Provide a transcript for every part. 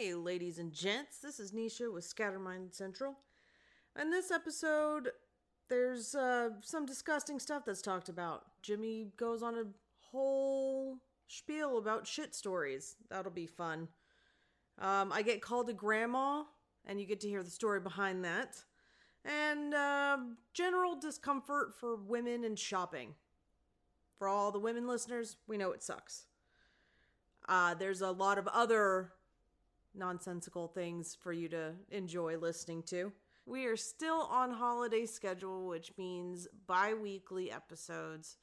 Hey, ladies and gents, this is Neish with Scattermind Central. In this episode, there's some disgusting stuff that's talked about. Jimmy goes on a whole spiel about shit stories. That'll be fun. I get called a grandma, and you get to hear the story behind that. And general discomfort for women in shopping. For all the women listeners, we know it sucks. There's a lot of other nonsensical things for you to enjoy listening to. We are still on holiday schedule, which means bi-weekly episodes,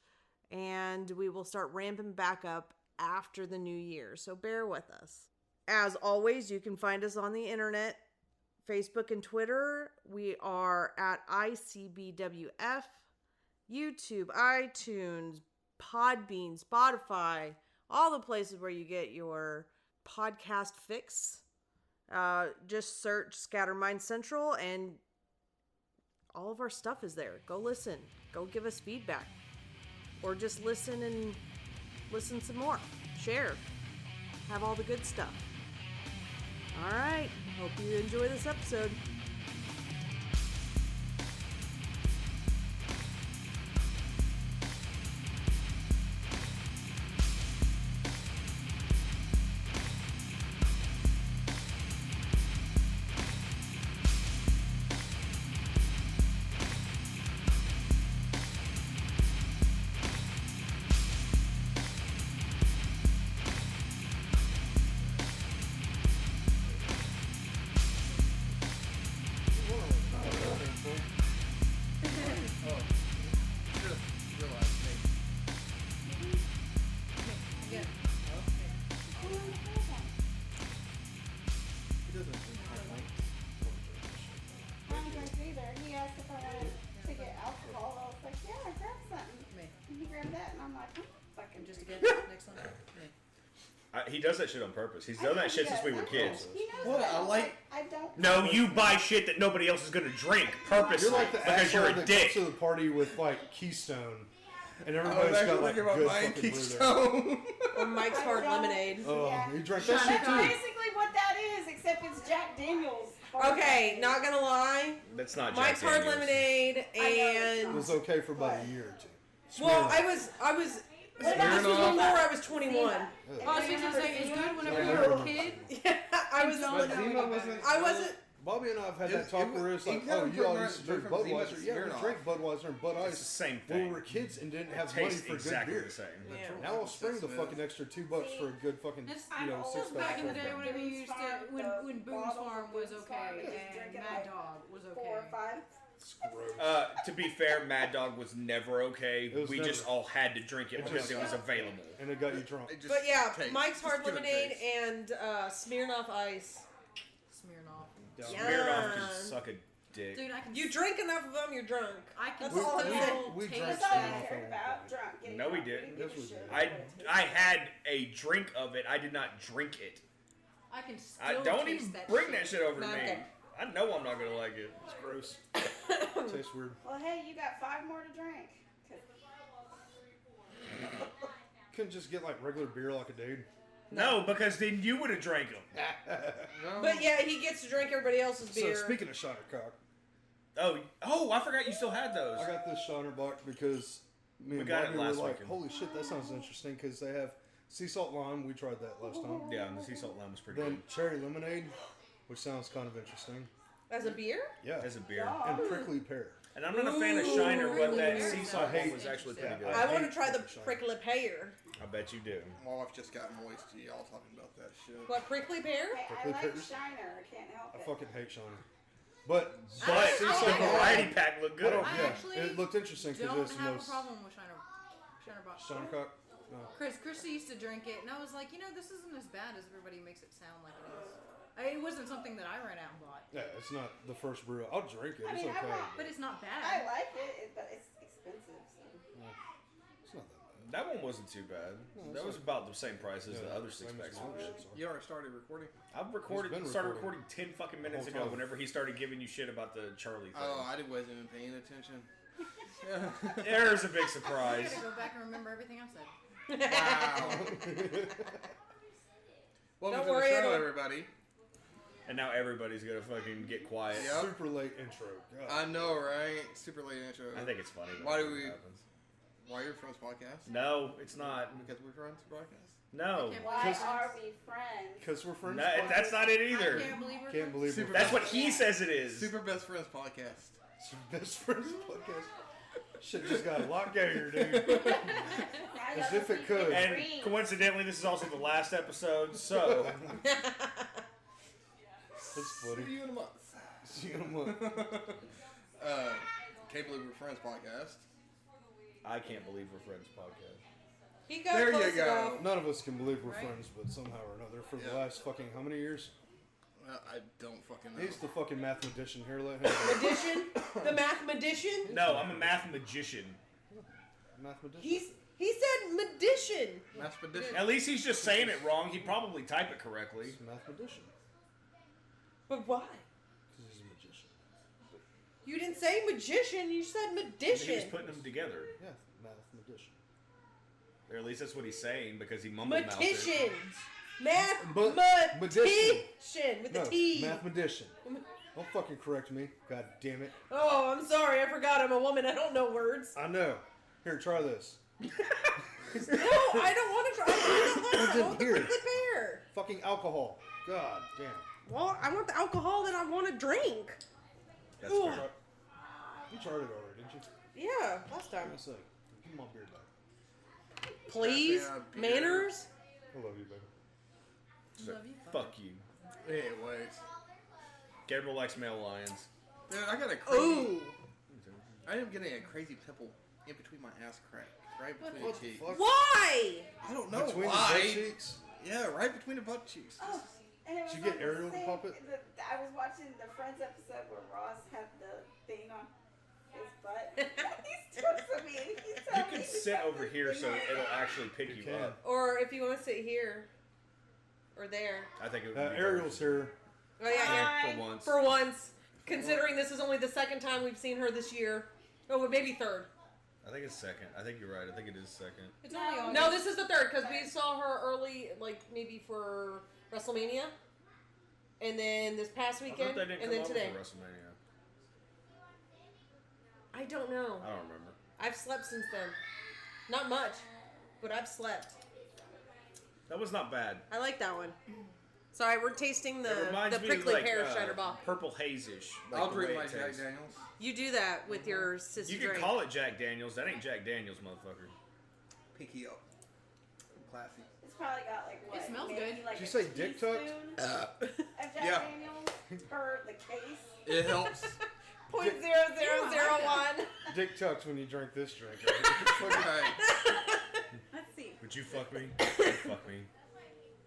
and we will start ramping back up after the new year, so bear with us. As always, you can find us on the internet, Facebook and Twitter. We are at ICBWF, YouTube, iTunes, Podbean, Spotify, all the places where you get your podcast fix. Just search Scattermind Central and all of our stuff is there. Go listen. Go give us feedback. Or just listen and listen some more. Share. Have all the good stuff. Alright. Hope you enjoy this episode. He does that shit on purpose. He's done that shit since we were kids. What? I don't. No, you buy shit that nobody else is going to drink purposely You're like the because you're a dick. to the party with like Keystone, and everybody's got like about good buying fucking Keystone. Or Mike's Hard Lemonade. Oh, Yeah. you drank that That's shit too. basically what that is, except it's Jack Daniels. Okay, not gonna lie. That's not Jack Mike's Hard Daniels. Lemonade It and... was okay for about a year or two. Well, I was... This was before I was 21. Oh, so you're saying it's good whenever you're a kid? Yeah, I wasn't... Bobby and I have had that talk where it's like, oh, you all used to drink Budweiser. Yeah, we drank Budweiser and Bud Ice. It's the same thing. When we were kids and didn't have It money tastes for exactly good beer. the same. Yeah. Now I'll spring the fucking extra $2 for a good fucking, It's six back in the pack. day whenever you used to, when Boone's Farm was okay and Mad Dog was 4 or okay. 5. It's gross. To be fair, Mad Dog was never okay. was We never. just all had to drink it because it was available. And it got you drunk. But yeah, Mike's Hard Lemonade and Smirnoff Ice. Smirnoff. Smirnoff can suck a dick. Dude, I can. You drink enough of them, you're drunk. I can That's all I'm saying. We taste drank That's all Smirnoff I cared and about. Drunk. Getting No, we drunk, didn't. didn't give Yes, a we shit. I had a drink of it. I did not drink it. I can still I don't taste even that bring that shit over to Not me. good. I know I'm not gonna like it. It's gross. It tastes weird. Well, hey, you got 5 more to drink. Couldn't just get like regular beer like a dude. No, because then you would have drank them. But yeah, he gets to drink everybody else's beer. So speaking of Shottercock, Oh, I forgot you still had those. I got this Shotterbock because me and got it Bobby were last like, weekend. holy shit, that sounds interesting because they have sea salt lime. We tried that last time. Yeah, and the sea salt lime was pretty Then good. cherry lemonade, which sounds kind of interesting. As a beer? Yeah. As a beer. And prickly pear. And I'm not a fan of Shiner, but that Ooh, sea salt one was actually pretty good. I want to try the Shiner. prickly pear. I bet you do. My wife just got moist to y'all talking about that shit. What, prickly pear? Hey, I Prickly like pears? Shiner. I can't help I it. fucking hate Shiner. But But sea the salt variety pack looked good. I yeah, actually it looked interesting because don't it's the have a most problem with Shiner Box. Shottercock. No. Chrissy used to drink it, and I was like, this isn't as bad as everybody makes it sound like it is. It wasn't something that I ran out and bought, Yeah, it's not the first brew. I'll drink it. I It's mean, I okay. want- but it's not I bad. like it, but it's expensive. So. It's not that bad. That one wasn't too bad. That was about the same price as the other six packs. You already started recording? I've been started recording. recording 10 fucking minutes The ago whole time. whenever he started giving you shit about the Charlie thing. Oh, I wasn't even paying attention. There's a big I surprise. gotta go back and remember everything I said. Wow. Welcome Don't to worry, the I show, don't- everybody. And now everybody's gonna fucking get quiet. Yep. Super late intro. God. I know, right? Super late intro. I think it's funny. Why do when it we- happens. Why you're friends podcast? No, it's not. Because we're friends podcast. No. Why are we friends? Because we're friends. No, that's not it either. I can't believe we're Can't believe Super we're That's what he says it is. Super best friends podcast. Super best friends podcast. Shit just got a lot gayer, dude. Now As y'all if it see could. the And dream. coincidentally, this is also the last episode, so That's See funny. you in a month. See you in a month. Can't believe we're friends podcast. I can't believe we're friends podcast. He got There you close go. enough. None of us can believe we're Right. friends, but somehow or another, for the Yeah. last fucking how many years? I don't fucking know. He's the fucking mathematician here. Let him. Magician? The mathematician? No, I'm a math magician. Mathematician. He said magician. Mathematician. At least he's just saying it wrong. He'd probably type it correctly. He's a mathematician. But why? Because he's a magician. You didn't say magician, you said He's magician. putting them together. Yeah, mathematician. Or at least that's what he's saying because he mumbled mouthed it. Magician. Magician. Mathematician with No, a T. mathematician. Don't fucking correct me. God damn it. Oh, I'm sorry. I forgot I'm a woman. I don't know words. I know. Here, try this. No, I don't want to try. I want the Here. prickly pear. Fucking alcohol. God damn. Well, I want the alcohol that I want to drink. That's Ooh. fair. You tried it already, didn't you? Yeah, last time. Give me a sec. Give me my beer back. Please, Pass me a beer. manners. I love you, baby. Love you. Fuck you. Anyways. Gabriel likes male lions. Dude, I got a crazy... Ooh. I am getting a crazy pimple in between my ass crack. Right between What the the cheeks. fuck? Why? I don't know Between the why. butt cheeks? Yeah, right between the butt cheeks. Oh, and it was Did you get on the Ariel to same- pop it? I was watching the Friends episode where Ross had the thing on his butt. He's talking to me and he's You telling me can he's sit got over this here thing so on. it'll actually pick You you can. up. Or if you want to sit here or there. I think it would be Ariel's here. Oh yeah, here. Hi. for once. For once, considering this is only the second time we've seen her this year. Oh, maybe third. I think it's second. I think you're right. I think it is second. It's only August. No, this is the third because we saw her early, like maybe for WrestleMania, and then this past I thought weekend, they didn't and come then up today. for WrestleMania. I don't know. I don't remember. I've slept since then. Not much, but I've slept. That was not bad. I like that one. Sorry, we're tasting It the reminds me prickly of like, pear Shutterbach. purple hazish. Like I'll the drink way my it Jack tastes. Daniels. You do that with your sister You can drink. call it Jack Daniels. That ain't Jack Daniels, motherfucker. Pinky up. Classy. It's probably got like what? It smells maybe good. Like Did you a say dick tucked? teaspoon of Jack Yeah. Daniels per the case. It helps. 0.0001. Dick tucks when you drink this drink. Okay. Let's see. Would you fuck me? You fuck me.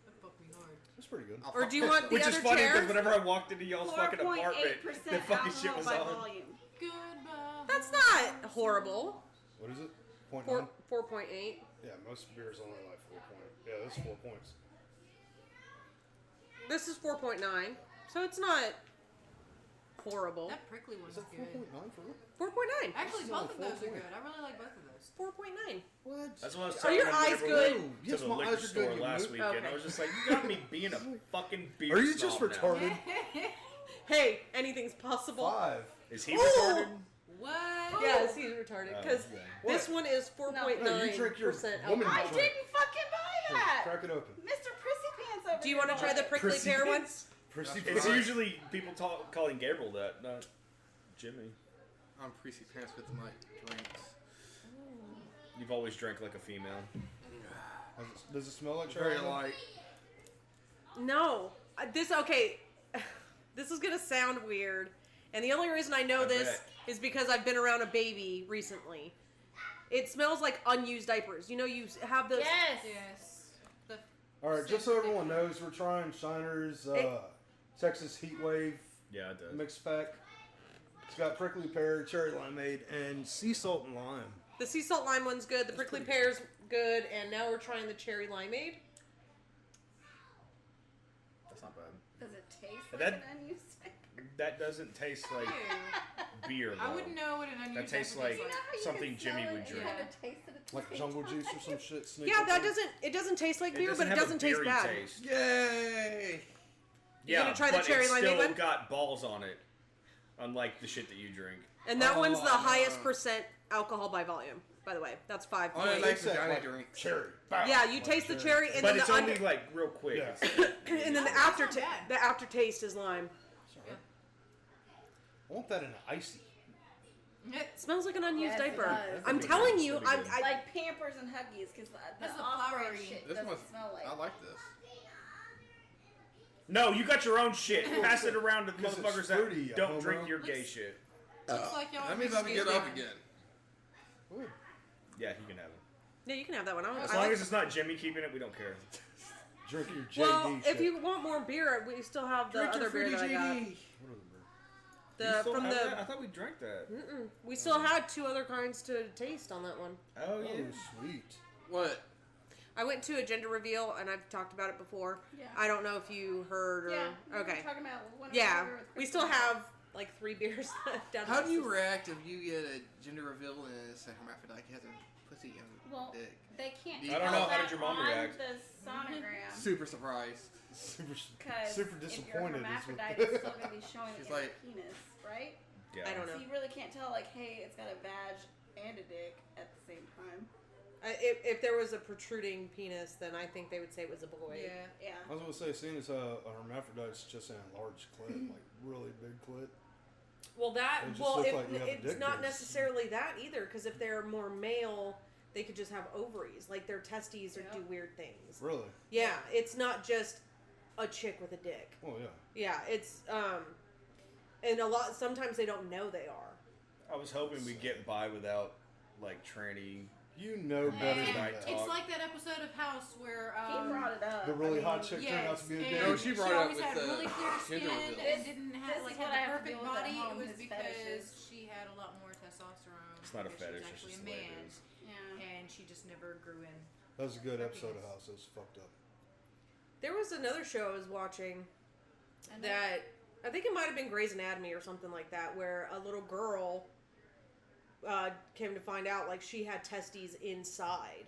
That fucked me hard. That's pretty good. I'll Or fuck do you it. want the Which other is funny chair? because whenever I walked into y'all's fucking apartment, 4.8% the fucking shit alcohol was by on. volume. Goodbye. That's not horrible. What is it? Point 4.8. Yeah, most beers only like 4 points. Yeah, this is 4 points. This is 4.9, so it's not horrible. That prickly one's Is that good. 4.9 for real? 4.9. Actually, This is both of only those are 4 good. I really like both of those. 4.9. What? That's what I was Are telling your them eyes whenever we good? went Yes, to the my liquor eyes are store good, you last moot. weekend. Okay. I was just like, you got me being a fucking beer Are you just snob now. retarded? Hey, anything's possible. 5. Is he Ooh! retarded? What? Yes, he's retarded Oh, because okay. this one is 4.9% No, you drink your woman alcohol. I drink. didn't fucking buy Here, that. crack it open. Mr. Prissy Pants over Do you want to try the prickly Prissy pear one? pants? Prissy It's Pants. usually people calling Gabriel that, not Jimmy. I'm Prissy Pants with my drinks. You've always drank like a female. Does it smell like Very cherry? light. No. Okay. This is gonna sound weird, and the only reason I know I this bet. is because I've been around a baby recently. It smells like unused diapers. You know, you have those. Yes. The Alright, just so everyone knows, we're trying Shiner's Texas Heat Wave Yeah, it does. mix pack. It's got prickly pear, cherry limeade, and sea salt and lime. The sea salt lime one's good. The prickly pretty pear's good, and now we're trying the cherry limeade. That's not bad. Does it taste like That- an unused diaper? That doesn't taste like Ew. beer, though. I wouldn't know what an onion That tastes diaper like- You know how you something can smell Jimmy it would and drink. kind of taste it at the Like same jungle time? juice or some shit. Sneak Yeah, up that in. doesn't. It doesn't taste like It beer, but it have a doesn't taste beery bad. taste. Yay! You gonna try the cherry it's limeade still one? got balls on it, unlike the shit that you drink. And that one's the highest percent alcohol by volume. By the way, that's 5 Oh, points. that's like cherry. Yeah, you taste the cherry, and But then it's the only like real quick. Yeah. and then the aftertaste is lime. Yeah. I want that in an icy. It smells like an unused Yes, it diaper. does. I'm telling you, That'd be good. Like Pampers and Huggies, because the That's the off-brand flowery. shit This doesn't one's. smell like. I like this. No, you got your own shit. Pass it around to the 'Cause it's motherfuckers fruity, that don't homo. drink your gay shit. Looks like y'all. That means I can get up again. Ooh. Yeah, you can have it. Yeah, you can have that one. As long as it's not Jimmy keeping it, we don't care. Drink your JD well, shit. if you want more beer, we still have the other beer that I got. You still From have the that? I thought we drank that. we still had 2 other kinds to taste on that one. Oh yeah. Oh, sweet. What? I went to a gender reveal, and I've talked about it before. Yeah. I don't know if you heard or Yeah. we were okay. talking about one Yeah, over with we still Christmas. have like 3 beers left down. How the do you system. react if you get a gender reveal and it's a hermaphrodite has a pussy and a Well, dick? they can't. I don't know, tell how did your mom that react? On the sonogram, Super surprised. because Super if you're disappointed. hermaphrodite, it's still gonna be showing She's in like- your penis, right? Yeah. I don't know. So you really can't tell, like, hey, it's got a vag and a dick at the same time. If there was a protruding penis, then I think they would say it was a boy. Yeah. Yeah. I was gonna say, seeing as a hermaphrodite's just an enlarged clit, like really big clit. Well, that It just well, looks like you have a it's dick not pic. necessarily that either. Because if they're more male, they could just have ovaries, like their testes, or Yep. do weird things. Really? Yeah, it's not just a chick with a dick. Oh yeah. Yeah, it's and sometimes they don't know they are. I was hoping we'd get by without like tranny. You know better than Night that. talk. It's like that episode of House where He brought it up. The really I hot mean, chick turned out to be a and dick. No, she brought it up always with had the really clear skin gender reveal. and didn't This have is like what had I the have to perfect deal with at body. home, It was his because fetishes. she had a lot more testosterone. It's not a because fetish, She it's was just actually the a way it man, is. Yeah. and she just never grew in. That was a good Her episode of penis. House. It was fucked up. There was another show I was watching I know. that I think it might have been Grey's Anatomy or something like that, where a little girl came to find out like she had testes inside.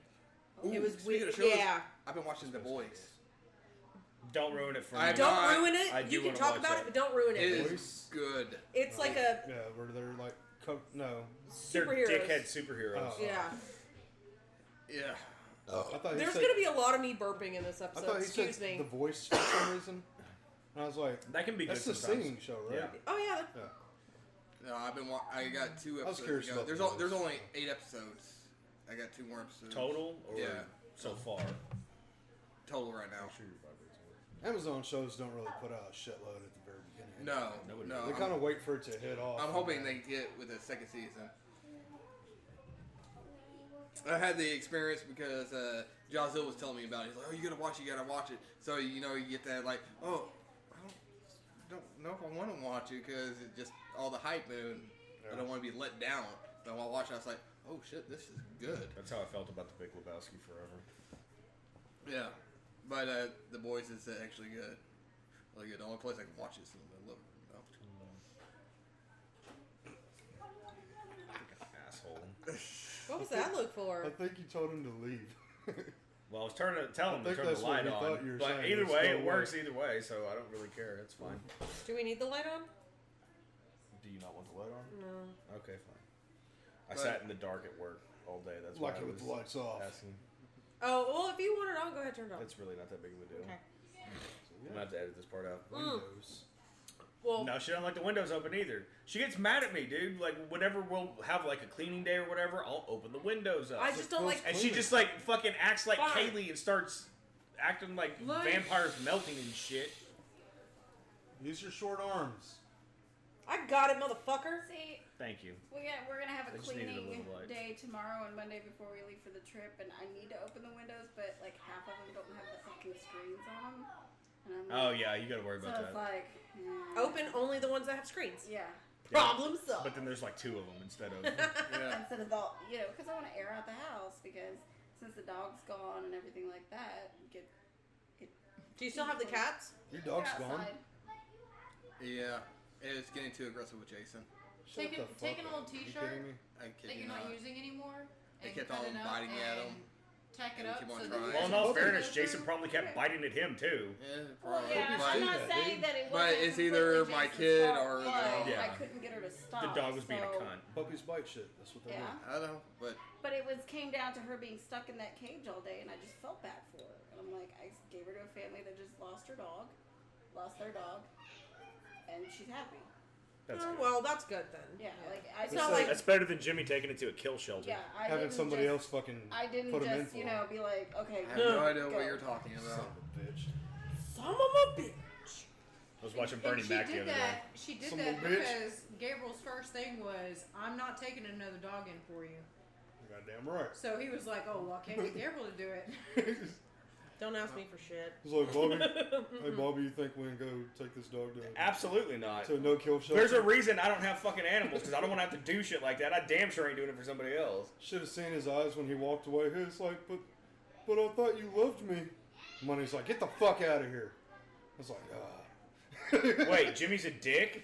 Ooh, It was speaking weird. of shows, Yeah. I've been watching The Boys. Don't ruin it for I me. don't- Don't ruin I it. do You can wanna talk watch about that. it, but don't ruin It it. is good. It's like a Yeah, where they're like, no. They're superheroes. dickhead superheroes. Oh. Yeah. Yeah. I thought he There's said, gonna be a lot of me burping in this I episode. thought he Excuse said me. The Voice for some reason. And I was like, That can be that's good the sometimes. singing show, right? Yeah. Oh yeah. Yeah. No, I got 2 I was episodes. curious to go. about There's The Boys. there's only 8 episodes. I got 2 more episodes Total or Yeah. so far? total right now. Amazon shows don't really put out a shitload at the very beginning. No, Nobody no. They kind of wait for it to hit off. I'm hoping they get with the second season. I had the experience because Jazil was telling me about it. He's like, "Oh, you gotta watch it." So you get that like, "Oh, I don't know if I want to watch it because it just all the hype and I don't want to be let down." But while watching, I was like, "Oh shit, this is good." That's how I felt about The Big Lebowski forever. Yeah, but The Boys is actually good. Really good. The only place I can watch it is in the living room. Asshole. What was that look for? I think you told him to leave. Well, I was trying to tell him to think turn the that's what light he thought on, you were but saying. either There's way, no it way. works either way, so I don't really care. It's fine. Do we need the light on? Do you not want the light on? No. Okay, fine. I But- sat in the dark at work all day. That's why Lucky I with was the lights off. asking. Oh well, if you want it on, go ahead, turn it on. It's really not that big of a deal. Okay. I'm gonna have to edit this part out. Windows. Well, No, she don't like the windows open either. She gets mad at me, dude. Like, whenever we'll have like a cleaning day or whatever, I'll open the windows up. I just don't like. and she just like fucking acts like Fine. Kaylee and starts acting like Look. vampires melting and shit. Use your short arms. I got it, motherfucker. See, Thank you. we're gonna have a I just needed a cleaning little light. day tomorrow and Monday before we leave for the trip, and I need to open the windows, but like half of them don't have the fucking screens on them. And I'm Oh like, yeah, you gotta worry so about it's that. like Open only the ones that have screens. Yeah. Problem solved. But then there's like 2 of them instead of. Yeah. Instead of the, because I want to air out the house because since the dog's gone and everything like that, Do you still have the cats? Your they're dog's gone. outside. Yeah, it's getting too aggressive with Jason. Shut Take the an fuck old up. You T-shirt kidding me? I kid that you you're not not. using anymore. They and kept cut on it up biting at and him. tack it And up. keep on So trying. Well, in all fairness, Jason probably kept biting at him too. Yeah, Well, probably. yeah, But- I'm not saying that it But wasn't it's either completely my Jason's kid fault, or the but dog. Yeah. I couldn't get her to stop. The dog was being a so- cunt. Puppies bite shit. That's what they Yeah. do. I know, but But it came down to her being stuck in that cage all day, and I just felt bad for her. And I'm like, I gave her to a family that just lost their dog, and she's happy. That's good. Well, that's good then. Yeah, like I It's just, not like That's better than Jimmy taking it to a kill shelter. yeah, I Having didn't somebody just, else fucking I didn't put 'em in just, for you it. know, be like, okay, I have no idea go. what you're talking Son about. of a bitch. Son of a bitch. I was watching And Bernie she Mac the did other day. that. She did Some that little bitch. because Gabriel's first thing was, "I'm not taking another dog in for you." Goddamn right. So he was like, "Oh, well, I can't get Gabriel to do it." Don't ask me for shit. He's like, Bobby, hey Bobby, you think we can go take this dog Absolutely not. to a no-kill shelter? There's a reason I don't have fucking animals because I don't want to have to do shit like that. I damn sure ain't doing it for somebody else. Should have seen his eyes when he walked away. It's like, but I thought you loved me. Money's like, get the fuck out of here. I was like, ah. Wait, Jimmy's a dick?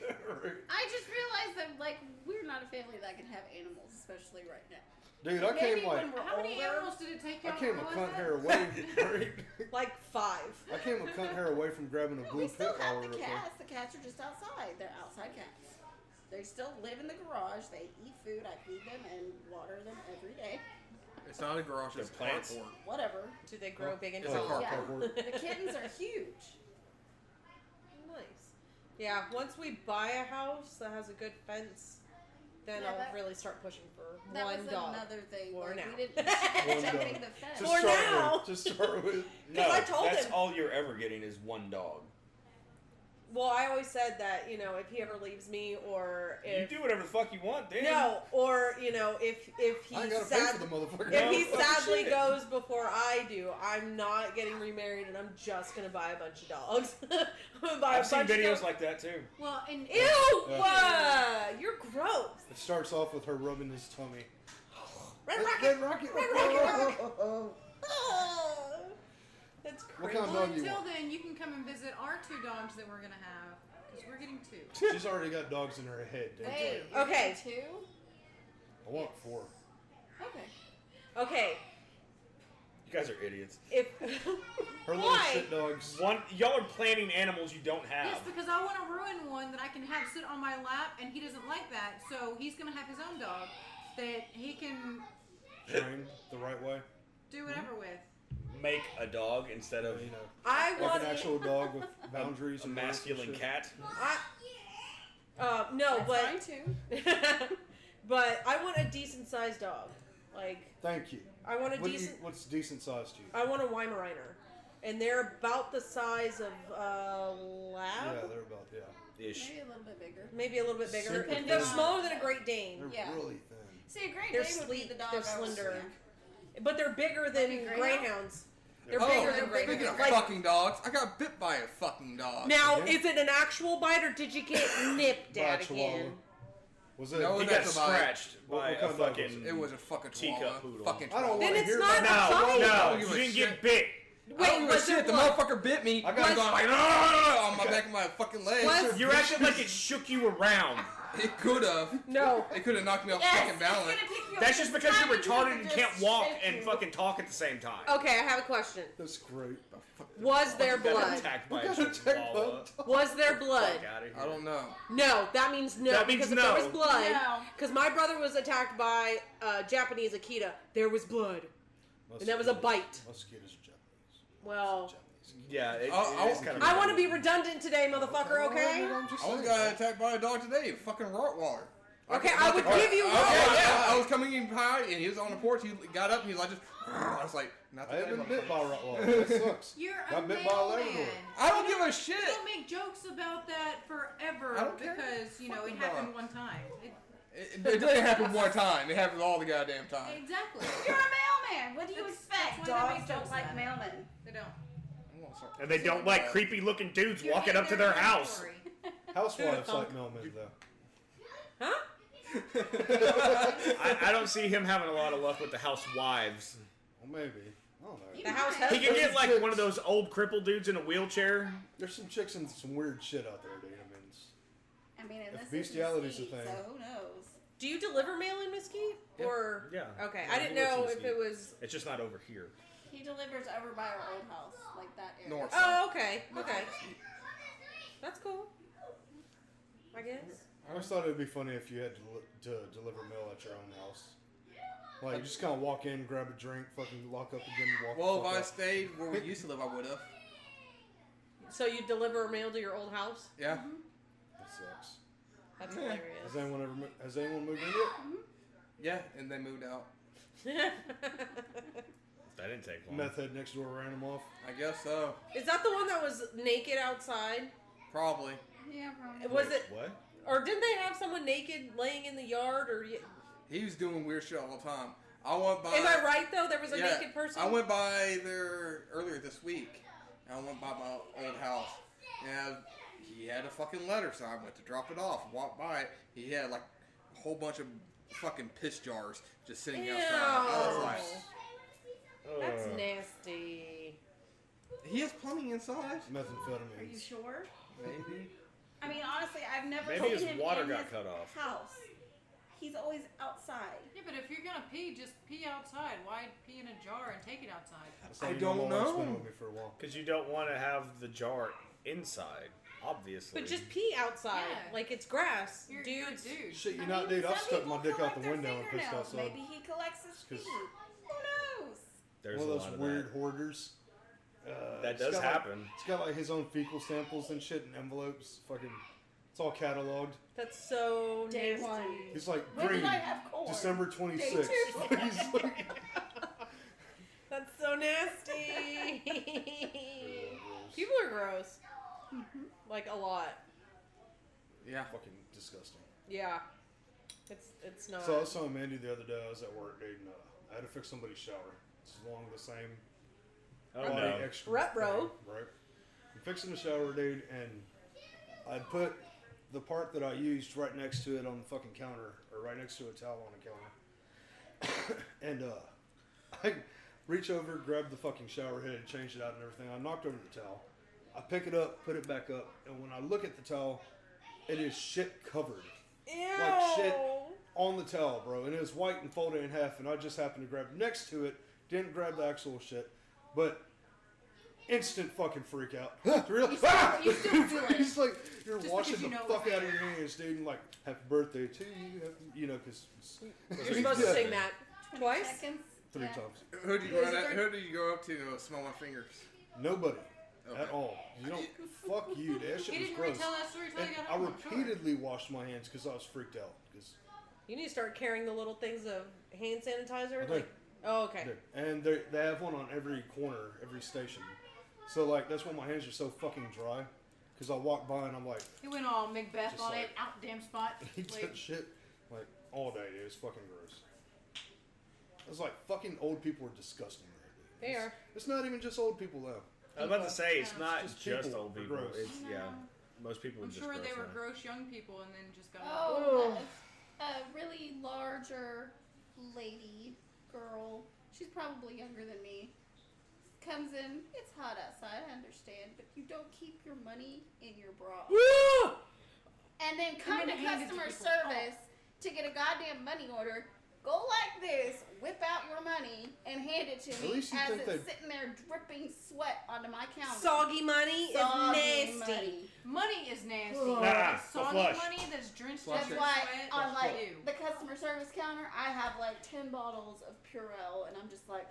I just realized that like we're not a family that can have animals, especially right now. Dude, I Maybe came like, when we're How many older, animals did it take you? I came a What was cunt it? hair away. Right? Like 5. I came a cunt hair away from grabbing a No, blue we still pit while have we the were up there. cats. The cats are just outside. They're outside cats. They still live in the garage. They eat food. I feed them and water them every day. It's not a garage, They're it's a plants? carport. Whatever. Do they grow big and It's a tall? carport. Yeah. The kittens are huge. Nice. Yeah, once we buy a house that has a good fence, then Yeah, I'll that- really start pushing for That one was dog. another thing. For Like, now. we didn't One getting dog. the fence. Just For start now. with. Just start with. No, I told that's him. all you're ever getting is one dog. Well, I always said that, you know, if he ever leaves me or if... You do whatever the fuck you want, then. No, or, you know, if he I gotta pay sad, for the motherfucker. if he No, sadly shit. goes before I do, I'm not getting remarried and I'm just gonna buy a bunch of dogs. I'm gonna buy I've a seen bunch of videos dogs. like that too. Well, and Ew! Yeah. You're gross. It starts off with her rubbing his tummy. Red Red Rocket. Rocket. That's What crazy. kind of well, dog you until want? then, you can come and visit our 2 dogs that we're gonna have because we're getting 2. She's already got dogs in her head. Dude. Wait, Okay. you're getting 2? I want 4. Okay. Okay, You guys are idiots. if Her little Why? shit dogs. Y'all are planning animals you don't have. Yes, because I want to ruin one that I can have sit on my lap, and he doesn't like that, so he's gonna have his own dog that he can Trained the right way. do whatever with. Make a dog instead of You know, I like want an actual dog with boundaries a and rights and masculine shit. cat. no, That's fine too. but I want a decent sized dog. Like Thank you. I want a What do you, decent. what's decent size to you? I want a Weimaraner, and they're about the size of lab. Yeah, they're about Ish. Maybe a little bit bigger. Maybe a little bit bigger. Super They're thin. smaller than a Great Dane, They're Yeah. really thin. See, a Great They're Dane would be sleek, the dog they're I was slender. thinking. but they're bigger than Maybe greyhounds. They're Oh, bigger than speaking greyhounds. of Like, fucking dogs, I got bit by a fucking dog. now, Again? is it an actual bite or did you get nipped By a at chihuahua. again? Was it? No, He that's got a bite. scratched What by kind a of dog was fucking. It was a fucking Teacup chihuahua. poodle. Fucking I don't chihuahua. Then wanna it's hear not about a bite. No, don't you give a didn't shit. get bit. I don't Wait, give a was there shit. The blood? motherfucker bit me. I I got- was going like, "Ah!" on my back of my fucking leg. Was- You're acting like it shook you around. It could have. No. It could have knocked me off Yes, fucking it's balance. gonna pick you up That's just this because time you're and retarded you and can can't just walk shake and you. fucking talk at the same time. Okay, I have a question. That's great. Was there You got blood? attacked by Who a got attacked by chihuahua. a dog? Was there blood? Fuck outta here. I don't know. No, that means no. That means because if no. there was blood, No. because my brother was attacked by Japanese Akita, there was blood, and that was a bite. Mosquitoes are Japanese. Well, Japanese. Yeah, it Oh, is kind of. I want to be redundant today, motherfucker. Okay. I'm just I was saying. got attacked by a dog today. A fucking Rottweiler. Okay, I would give you Okay, one. yeah. I was coming in behind, and he was on the porch. He got up, and he was like, just. I was like, not I today, haven't been bit by a motherfucker. Rottweiler. That sucks. You're Got a bit by a mailman. Labrador. I don't give a shit. Don't make jokes about that forever I don't care. because you know it Fucking happened dog. one time. It didn't happen one time. It happened all the goddamn time. Exactly. You're a mailman. What do you That's- expect? that's why they Dogs make don't jokes like about it. mailmen. They don't. I'm gonna start- And they don't like creepy looking dudes You're walking in up to their house. territory. Housewives like mailmen, though. Huh? I don't see him having a lot of luck with the housewives. Well, maybe. I don't know. The house He husband. can get like one of those old crippled dudes in a wheelchair. There's some chicks and some weird shit out there, dude. I mean, I mean, and If this bestiality's is a thing. so who knows? Do you deliver mail in Mesquite? Yeah. Or Yeah. Okay, Yeah, I didn't he works in know if Mesquite. it was. It's just not over here. He delivers over by our old house, like that area. North. Oh, okay. Okay. That's cool. I guess. I always thought it'd be funny if you had to deliver mail at your own house. Like, you just kind of walk in, grab a drink, fucking lock up again, and walk Well, the if fuck I out. stayed where we used to live, I would have. So you deliver mail to your old house? Yeah. That sucks. That's Yeah. hilarious. Has anyone moved into it? Yeah, and they moved out. That didn't take long. Meth head next door ran him off. I guess so. Is that the one that was naked outside? Probably. Yeah, probably. Was Wait, it? What? Or didn't they have someone naked laying in the yard? Or He was doing weird shit all the time. I went by. am I right though? There was a Yeah, naked person. I went by there earlier this week. I went by my old house. And he had a fucking letter, so I went to drop it off. Walked by it. He had like a whole bunch of fucking piss jars just sitting Ew. outside. I was like, That's Ugh. nasty. he has plumbing inside? Methamphetamines. Are you sure? Maybe. I mean, honestly, I've never Maybe seen his him water in got his cut off. house. He's always outside. Yeah, but if you're gonna pee, just pee outside. Why pee in a jar and take it outside? That's how I you know don't my wife's been know. with me for a while. Because you don't want to have the jar inside, obviously. But just pee outside, Yeah. like it's grass, You're a dudes. dude. Shit, you I not, mean, dude. I've some stuck my people dick out the collect their window and pissed fingernails. outside. Maybe he collects his 'Cause- feet. Who knows? There's One a of lot those of weird hoarders. That It's does got, happen. Like, it's got like his own fecal samples and shit in envelopes. Fucking, it's all cataloged. That's so Day nasty. one. He's like When green, did I have corn? December Day 26th. two. He's like, That's so nasty. People are gross. Like a lot. Yeah. fucking disgusting. Yeah. It's not. So I was telling Mandy the other day I was at work, dude, and I had to fix somebody's shower. It's along the same Oh body no. extra Ruh-roh. thing, right? I'm fixing the shower, dude, and I put the part that I used right next to it on the fucking counter, or right next to a towel on the counter. And I reach over, grab the fucking shower head, change it out and everything. I knocked over the towel. I pick it up, put it back up, and when I look at the towel, it is shit covered. Ew. Like shit on the towel, bro. And it was white and folded in half, and I just happened to grab next to it, didn't grab the actual shit, but instant fucking freak out. Real, You still feel it. It's like you're Just washing because you the know it was fuck out of there. your hands, dude, and like, happy birthday to you, you know, because You're supposed to sing that twice. Seconds. 3 Yeah. times. Who did you go up to smell my fingers? Nobody Okay. at all. You don't. Fuck you. That shit He was didn't gross. retell that story till And he got I home. I'm sure. repeatedly washed my hands because I was freaked out. Because You need to start carrying the little things of hand sanitizer. I do. Like, oh, okay. and they have one on every corner, every station. So like that's why my hands are so fucking dry. Because I walk by and I'm like, He went all Macbeth Just on like- it, out damn spot. eat Like, that shit like all day, dude. It's fucking gross. It's like fucking old people are disgusting there, dude. They are. It's not even just old people though. I was about to say it's Yeah. not Just just people old are people. gross. It's yeah. Most people I'm are just sure gross they were now. gross young people and then just got Oh, a really larger lady, girl. She's probably younger than me. Comes in. It's hot outside. I understand, but you don't keep your money in your bra. Woo! And then come And to then hand it to customer people. service to get a goddamn money order. Go like this, whip out your money, and hand it to At me least you as think it's they'd- sitting there dripping sweat onto my counter. Soggy money Soggy is nasty. money. Money is nasty. Nah, Soggy flush. money that's drenched Flush in That's it. why sweat. on like Ew. the customer service counter, I have like 10 bottles of Purell, and I'm just like,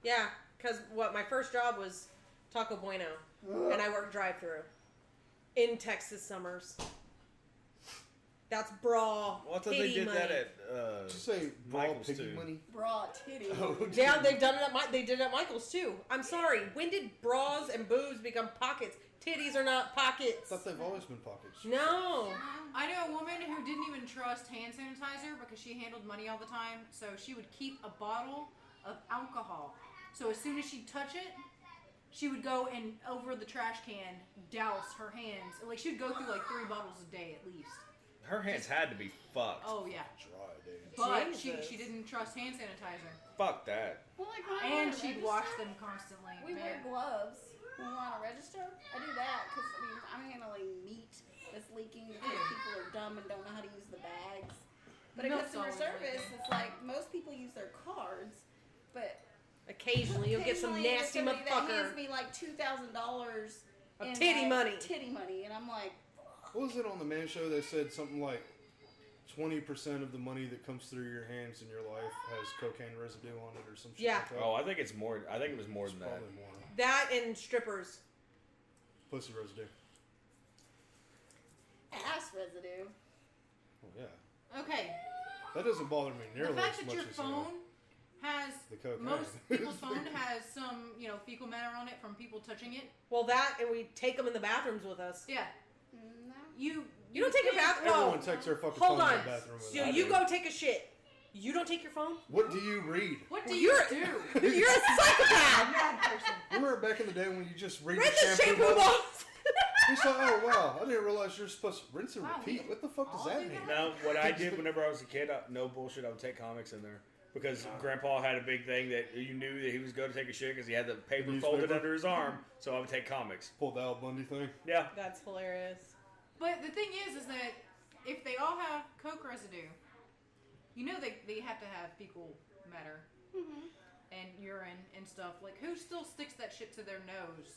Yeah, because my first job was Taco Bueno, and I worked drive-through in Texas summers. That's bra. Well, I thought they titty did money. that at Did you say raw Michael's piggy too. money? bra titty. Oh, Yeah, they've done it at they did it at Michael's too. I'm sorry. When did bras and boobs become pockets? Titties are not I pockets. thought they've always been pockets. No. I know a woman who didn't even trust hand sanitizer because she handled money all the time. So she would keep a bottle of alcohol. So as soon as she'd touch it, she would go and over the trash can douse her hands. Like she would go through like 3 bottles a day at least. Her hands had to be fucked. Oh yeah. Dry, dude. But Jesus. she didn't trust hand sanitizer. Fuck that. Well, like when I And want to she'd wash register, them constantly. We wear Man. gloves when we're on a register. I do that because I mean I'm handling meat that's leaking because people are dumb and don't know how to use the bag. But at Milk's customer always service, leaking. it's like most people use their cards, but Occasionally, you'll get some occasionally there's nasty somebody that hands motherfucker. me like $2,000 Of in, titty like, money. Titty money, and I'm like, What was it on the Man Show? They said something like 20% of the money that comes through your hands in your life has cocaine residue on it, or some shit Yeah. like that. Oh, I think it's more. I think it was more It's than that. probably more. That and strippers. Pussy residue. ass residue. Oh yeah, Okay. that doesn't bother me nearly The fact as that much your as phone has the cocaine. most people's phone has some, fecal matter on it from people touching it. Well, that and we take them in the bathrooms with us. Yeah. No. You don't take your think- bath. Everyone Whoa. takes their fucking Hold phone on. in the bathroom. So with you them. go take a shit. You don't take your phone? What do you read? What do You're- you do? You're a psychopath. Mad person. Remember back in the day when you just read Read the the shampoo shampoo bottle? box. He's like, oh wow, I didn't realize you're supposed to rinse and Wow, repeat. we What the fuck does all that do mean? that? No, what I did whenever I was a kid, no bullshit, I would take comics in there. Because Grandpa had a big thing that you knew that he was going to take a shit because he had the paper folded Newspaper? under his arm, so I would take comics. Pull the Al Bundy thing. Yeah. That's hilarious. But the thing is that if they all have coke residue, they have to have fecal matter and urine and stuff. Like, who still sticks that shit to their nose?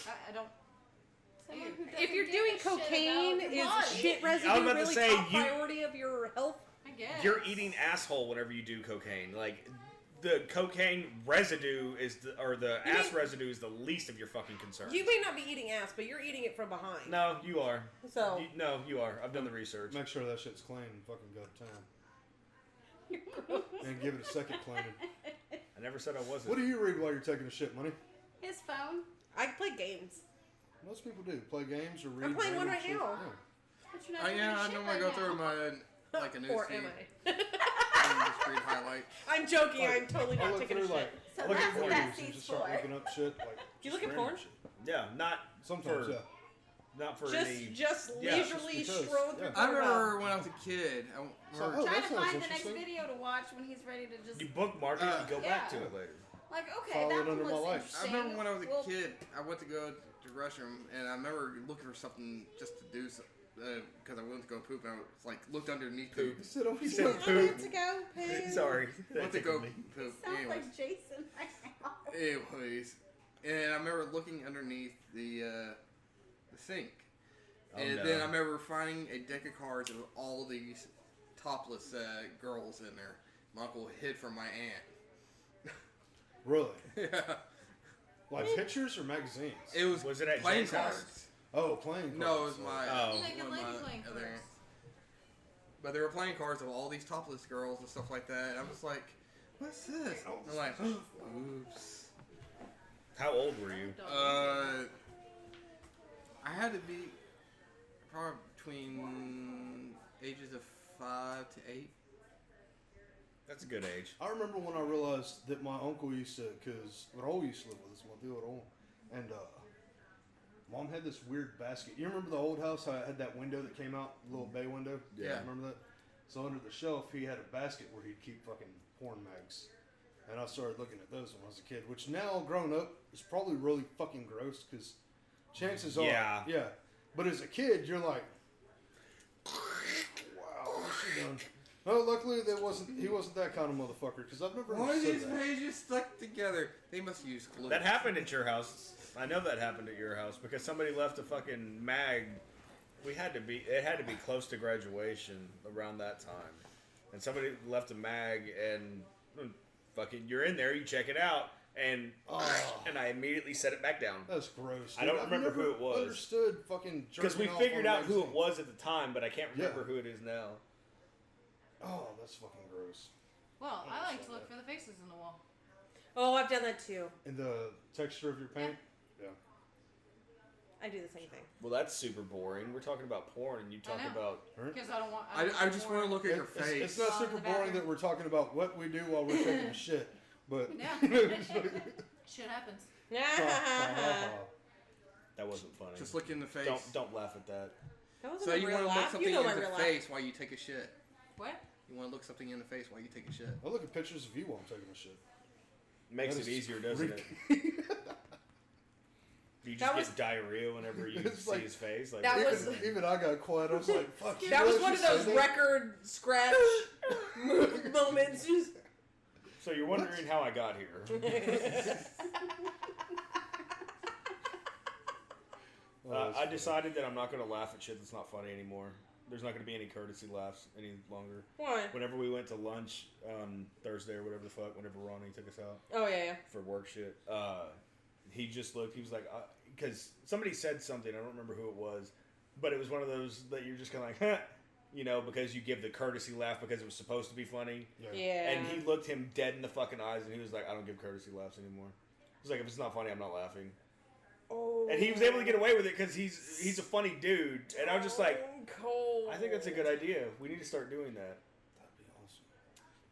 I don't. Someone who If doesn't If you're give doing a shit cocaine, about your is body. shit residue I was about to really say, top priority of your health? I guess. You're eating asshole whenever you do cocaine. Like, the cocaine residue or the You ass mean- residue is the least of your fucking concerns. You may not be eating ass, but you're eating it from behind. No, you are. So No, you are. I've done the research. Make sure that shit's clean and fucking go to town. And give it a second cleaning. I never said I wasn't. What do you read while you're taking a shit, Money? His phone. I play games. Most people do. Play games or read. I'm playing one random right shit. now. But you're not doing Yeah, I shit normally right go now. through my like a news Or feed am I? and just read highlights. I'm joking. Like, I'm totally I not look taking a through shit. like So look at that's what porn that news and seat's just start for. looking up shit. Like, you just look at random porn? shit. Yeah, not Sometimes, for, yeah. not for Just any. leisurely just because, stroll through. yeah. I Pornhub. remember when I was a kid. I So, remember oh, Trying that to sounds find the next interesting. video to watch when he's ready to just You bookmark it and you go back to Yeah. it later. like, okay, Follow that it one under my looks life. I interesting. remember when I was a Well, kid, I went to go to the restroom, and I remember looking for something just to do, because I went to go poop, and I was like, looked underneath Poop. You said, oh, He yeah. said I poop. need to go pee. Sorry. went to go He poop. sounds Anyways, like Jason right now. anyways, and I remember looking underneath the sink, Oh, and no. then I remember finding a deck of cards with all these topless girls in there. My uncle hid from my aunt. Really? Yeah, Like pictures or magazines? it was. Was it at playing Jen's house? cards? Oh, playing cards. No, it was my. Oh. You like a one of lady my playing other cards. aunts. But they were playing cards of all these topless girls and stuff like that. And I was like, "What's this?" I'm like, "Oops." How old were you? I had to be probably between ages of 5 to 8. That's a good age. I remember when I realized that my uncle used to, because Raul used to live with us, my dear Raul, and Mom had this weird basket. You remember the old house? How it had that window that came out, the little bay window? Yeah. Remember that? So under the shelf, he had a basket where he'd keep fucking porn mags. And I started looking at those when I was a kid, which now, grown up, is probably really fucking gross, because chances are, Yeah. yeah. But as a kid, you're like, wow, what's she done? No, luckily he wasn't that kind of motherfucker, because I've never Why are understood these that. pages stuck together? They must use glue. That happened at your house. I know that happened at your house because somebody left a fucking mag. It had to be close to graduation around that time. And somebody left a mag and fucking you're in there, you check it out, and I immediately set it back down. That's gross. I don't dude. I've remember who never it was. Understood fucking Because we jerking off figured on out who it magazines. was at the time, but I can't remember Yeah. who it is now. Oh, that's fucking gross. Well, I like to look for the faces in the wall. Oh, I've done that too. And the texture of your paint? Yeah. I do the same thing. Well, that's super boring. We're talking about porn, and you talk know. about. Because I don't want. I just want to look at your It's face. not Oh, in super the boring bathroom. that we're talking about what we do while we're taking a shit, but Yeah. Shit happens. That wasn't funny. Just look in the face. Don't laugh at that. That wasn't So a you real want to look laugh. something You know my in the real laugh. face while you take a shit. What? You want to look something in the face while you take a shit. I look at pictures of you while I'm taking a shit. Makes That it is easier, doesn't it? freaky. Do you That just get diarrhea whenever you It's see like- his face? Like, That even, was- even I got quiet. I was like, "Fuck you." That was really? one of She said those that? record scratch moments. Just So you're wondering how I got here. Oh, that's I funny. decided that I'm not going to laugh at shit that's not funny anymore. There's not going to be any courtesy laughs any longer. Why? Whenever we went to lunch on Thursday or whatever the fuck, whenever Ronnie took us out Oh yeah. for work shit, he just looked, he was like, because somebody said something, I don't remember who it was, but it was one of those that you're just kind of like, huh, you know, because you give the courtesy laugh because it was supposed to be funny. Yeah. And he looked him dead in the fucking eyes and he was like, I don't give courtesy laughs anymore. He's like, if it's not funny, I'm not laughing. Oh. And he was able to get away with it because he's a funny dude. And I was just like, cold. I think that's a good idea. We need to start doing that. That'd be awesome.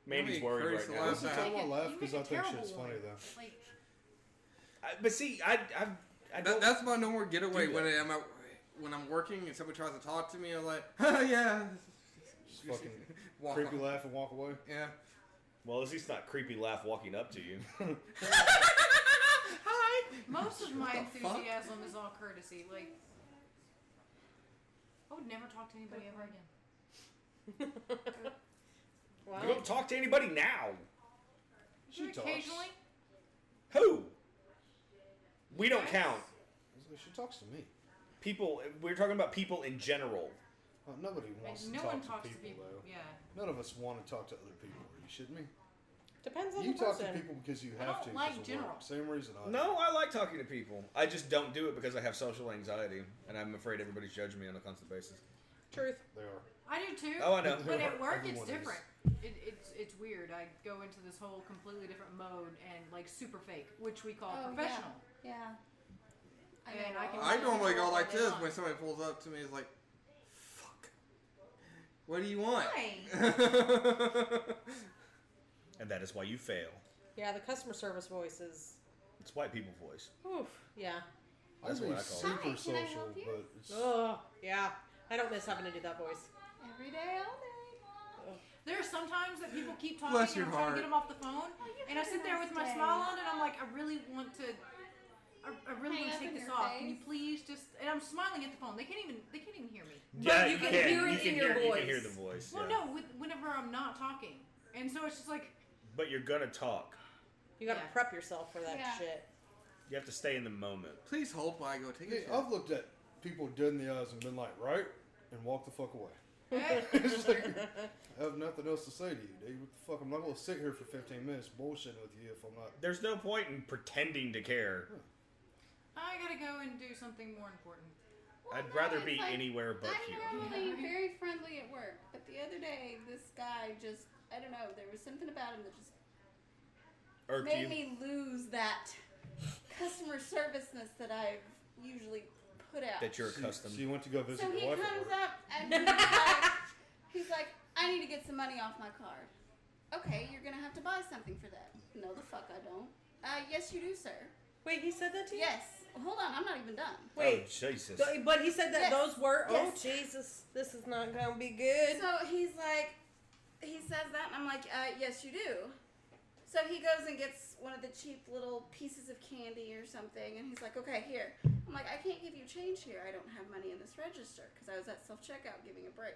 Mandy's Maybe worried right courtesy now. laughs. Listen, tell my laugh You because make I a think terrible shit's funny one. though. Like, But see, I don't. That's my no more getaway Do when that. when I'm working and somebody tries to talk to me. I'm like, yeah, Just fucking walk creepy on. laugh and walk away. Yeah. Well, at least not creepy laugh walking up to you. Hi. most of my What the fuck? enthusiasm is all courtesy. Like, I would never talk to anybody ever again. Wow. You don't talk to anybody now. She talks. Occasionally. Who? We don't count. I was like, she talks to me. People. We're talking about people in general. Nobody wants Like, to no talk one to talks people, to people. though. Yeah. None of us want to talk to other people. Are you shitting me? Depends on You the talk person. to people because you I have don't to. like 'cause of general. work. Same reason I do. No, I like talking to people. I just don't do it because I have social anxiety and I'm afraid everybody's judging me on a constant basis. Truth. They are. I do too. Oh, I know. But at work, it's Everyone is. different. It's weird. I go into this whole completely different mode and like super fake, which we call Oh, professional. Yeah. And know I can- all I normally go all like day this long. when somebody pulls up to me. It's like, fuck. What do you want? Hi. And that is why you fail. Yeah, the customer service voice is. It's white people voice. Oof. Yeah. That's I'd what be I call it. super Hi, can I social, help you? but it's Oh, yeah. I don't miss having to do that voice. Every day, all day. There are some times that people keep talking Bless and your I'm trying to heart. get them off the phone, you and I have a sit there nice with my day. smile on, and I'm like, I really want to Hang up take in this your off. Can you face. please just? And I'm smiling at the phone. They can't even hear me. But you can hear it in your You voice. can hear the voice. Well, yeah. no, whenever I'm not talking, and so it's just like, But you're gonna talk. You gotta Yeah. prep yourself for that Yeah. shit. You have to stay in the moment. Please hold while I go take a Hey, shit. I've looked at people dead in the eyes and been like, right, and walked the fuck away. eh, It's like, I have nothing else to say to you, dude. What the fuck? I'm not gonna sit here for 15 minutes bullshitting with you if I'm not. There's no point in pretending to care. I gotta go and do something more important. Well, I'd no, rather it's be like, anywhere but I'm here. normally very friendly at work, but the other day, this guy just, I don't know, there was something about him that just Irked made you? me lose that customer serviceness that I've usually put out. That you're So accustomed. you went to go visit So he your wife at comes work. up and he's like, I need to get some money off my card. Okay, you're gonna have to buy something for that. No, the fuck I don't. Yes, you do, sir. Wait, he said that to you? Yes. Hold on, I'm not even done. Wait. Oh, Jesus. But he said that Yes. those were. Yes. Oh, Jesus. This is not gonna be good. So he's like, he says that, and I'm like, yes, you do. So he goes and gets one of the cheap little pieces of candy or something, and he's like, okay, here. I'm like, I can't give you change here. I don't have money in this register because I was at self-checkout giving a break.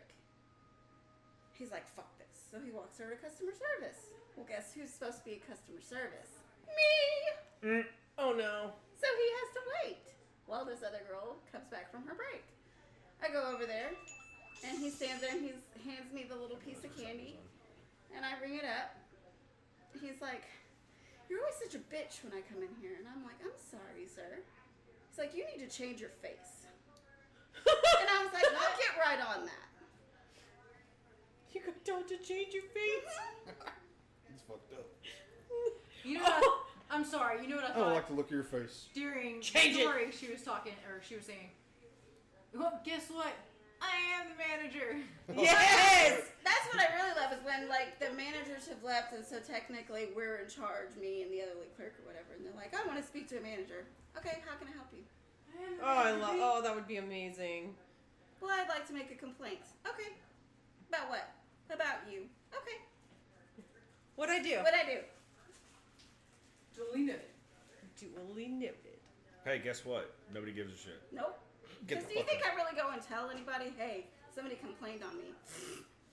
He's like, fuck this. So he walks over to customer service. Well, guess who's supposed to be at customer service? Me! Oh, no. So he has to wait while this other girl comes back from her break. I go over there, and he stands there and he hands me the little piece of candy, and I ring it up. He's like, you're always such a bitch when I come in here. And I'm like, I'm sorry, sir. He's like, you need to change your face. And I was like, I'll get right on that. You got told to change your face? It's fucked up. You know what? I'm sorry. You know what I I thought don't like the look of your face. during Change the it. story? She was talking, or she was saying, "Well, guess what? I am the manager." Yes! That's what I really love is when like the managers have left, and so technically we're in charge, me and the other lead clerk or whatever, and they're like, I want to speak to a manager. Okay, how can I help you? Oh, that would be amazing. Well, I'd like to make a complaint. Okay. About what? About you. Okay. What'd I do? What'd I do? Duly noted. Duly noted. Hey, guess what? Nobody gives a shit. Nope. Get Because the do you fuck think out. I really go and tell anybody, hey, somebody complained on me?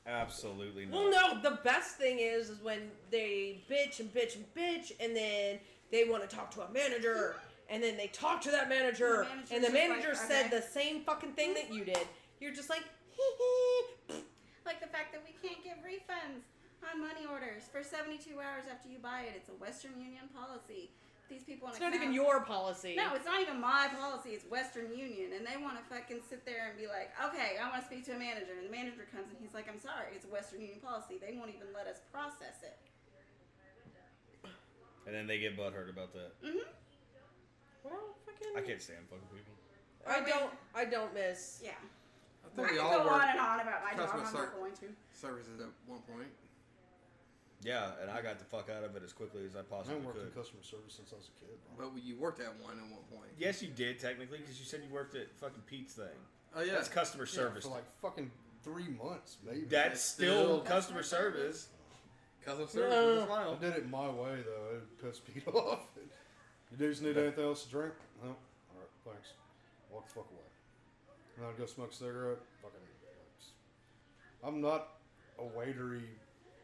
Absolutely not. Well, no, the best thing is when they bitch and bitch and bitch, and then they want to talk to a manager, and then they talk to that manager, and the manager said okay. the same fucking thing that you did. You're just like, Like the fact that we can't give refunds on money orders for 72 hours after you buy it. It's a Western Union policy. These people in it's not even your policy. No, it's not even my policy. It's Western Union, and they want to fucking sit there and be like, okay, I want to speak to a manager, and the manager comes and he's like, I'm sorry, it's a Western Union policy. They won't even let us process it. And then they get butthurt about that. Mm-hmm. Well, fucking. I can't stand fucking people. I don't miss. Yeah. I I think we could all go work on and on about my job. customer I'm not going to. services at one point. Yeah, and I got the fuck out of it as quickly as I I possibly haven't worked in could. customer service since I was a kid, bro. But you worked at one point. Yes, you did technically, because you said you worked at fucking Pete's thing. Oh yeah. That's customer service. For like fucking 3 months, maybe. That's still customer service. Customer service. No. With a I smile. did it my way, though. It pissed Pete off. You dudes need anything else to drink? No? Alright, thanks. Walk the fuck away. And I'd go smoke a cigarette. Fucking. I'm not a waitery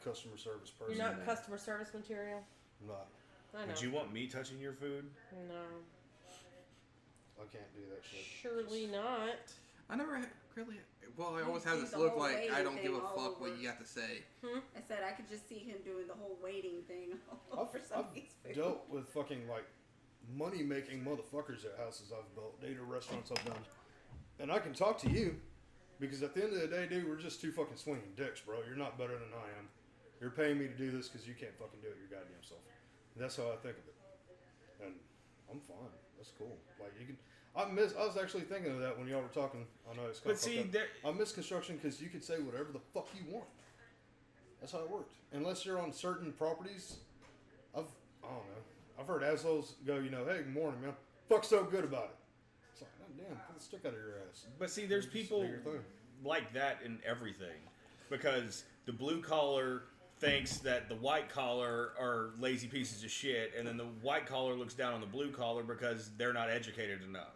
customer service person. You're not customer service material. I'm not. I know. Would you want me touching your food? No. I can't do that shit. Surely not. I never really. Well, I You always have do this the look whole like I waiting don't give a thing all fuck what over. you got to say. I said I could just see him doing the whole waiting thing all over I've somebody's food. dealt with fucking like money making motherfuckers at houses I've built, data restaurants I've done, and I can talk to you because at the end of the day, dude, we're just two fucking swinging dicks, bro. You're not better than I am. You're paying me to do this because you can't fucking do it your goddamn self. And that's how I think of it, and I'm fine. That's cool. Like you can. I was actually thinking of that when y'all were talking. I know it's kind But see, of there, I miss construction because you can say whatever the fuck you want. That's how it worked. Unless you're on certain properties, I don't know. I've heard assholes go, hey, good morning, man. Fuck so good about it. It's like, oh, damn, pull the stick out of your ass. but see, there's Just people do your thing. like that in everything, because the blue collar thinks that the white collar are lazy pieces of shit, and then the white collar looks down on the blue collar because they're not educated enough.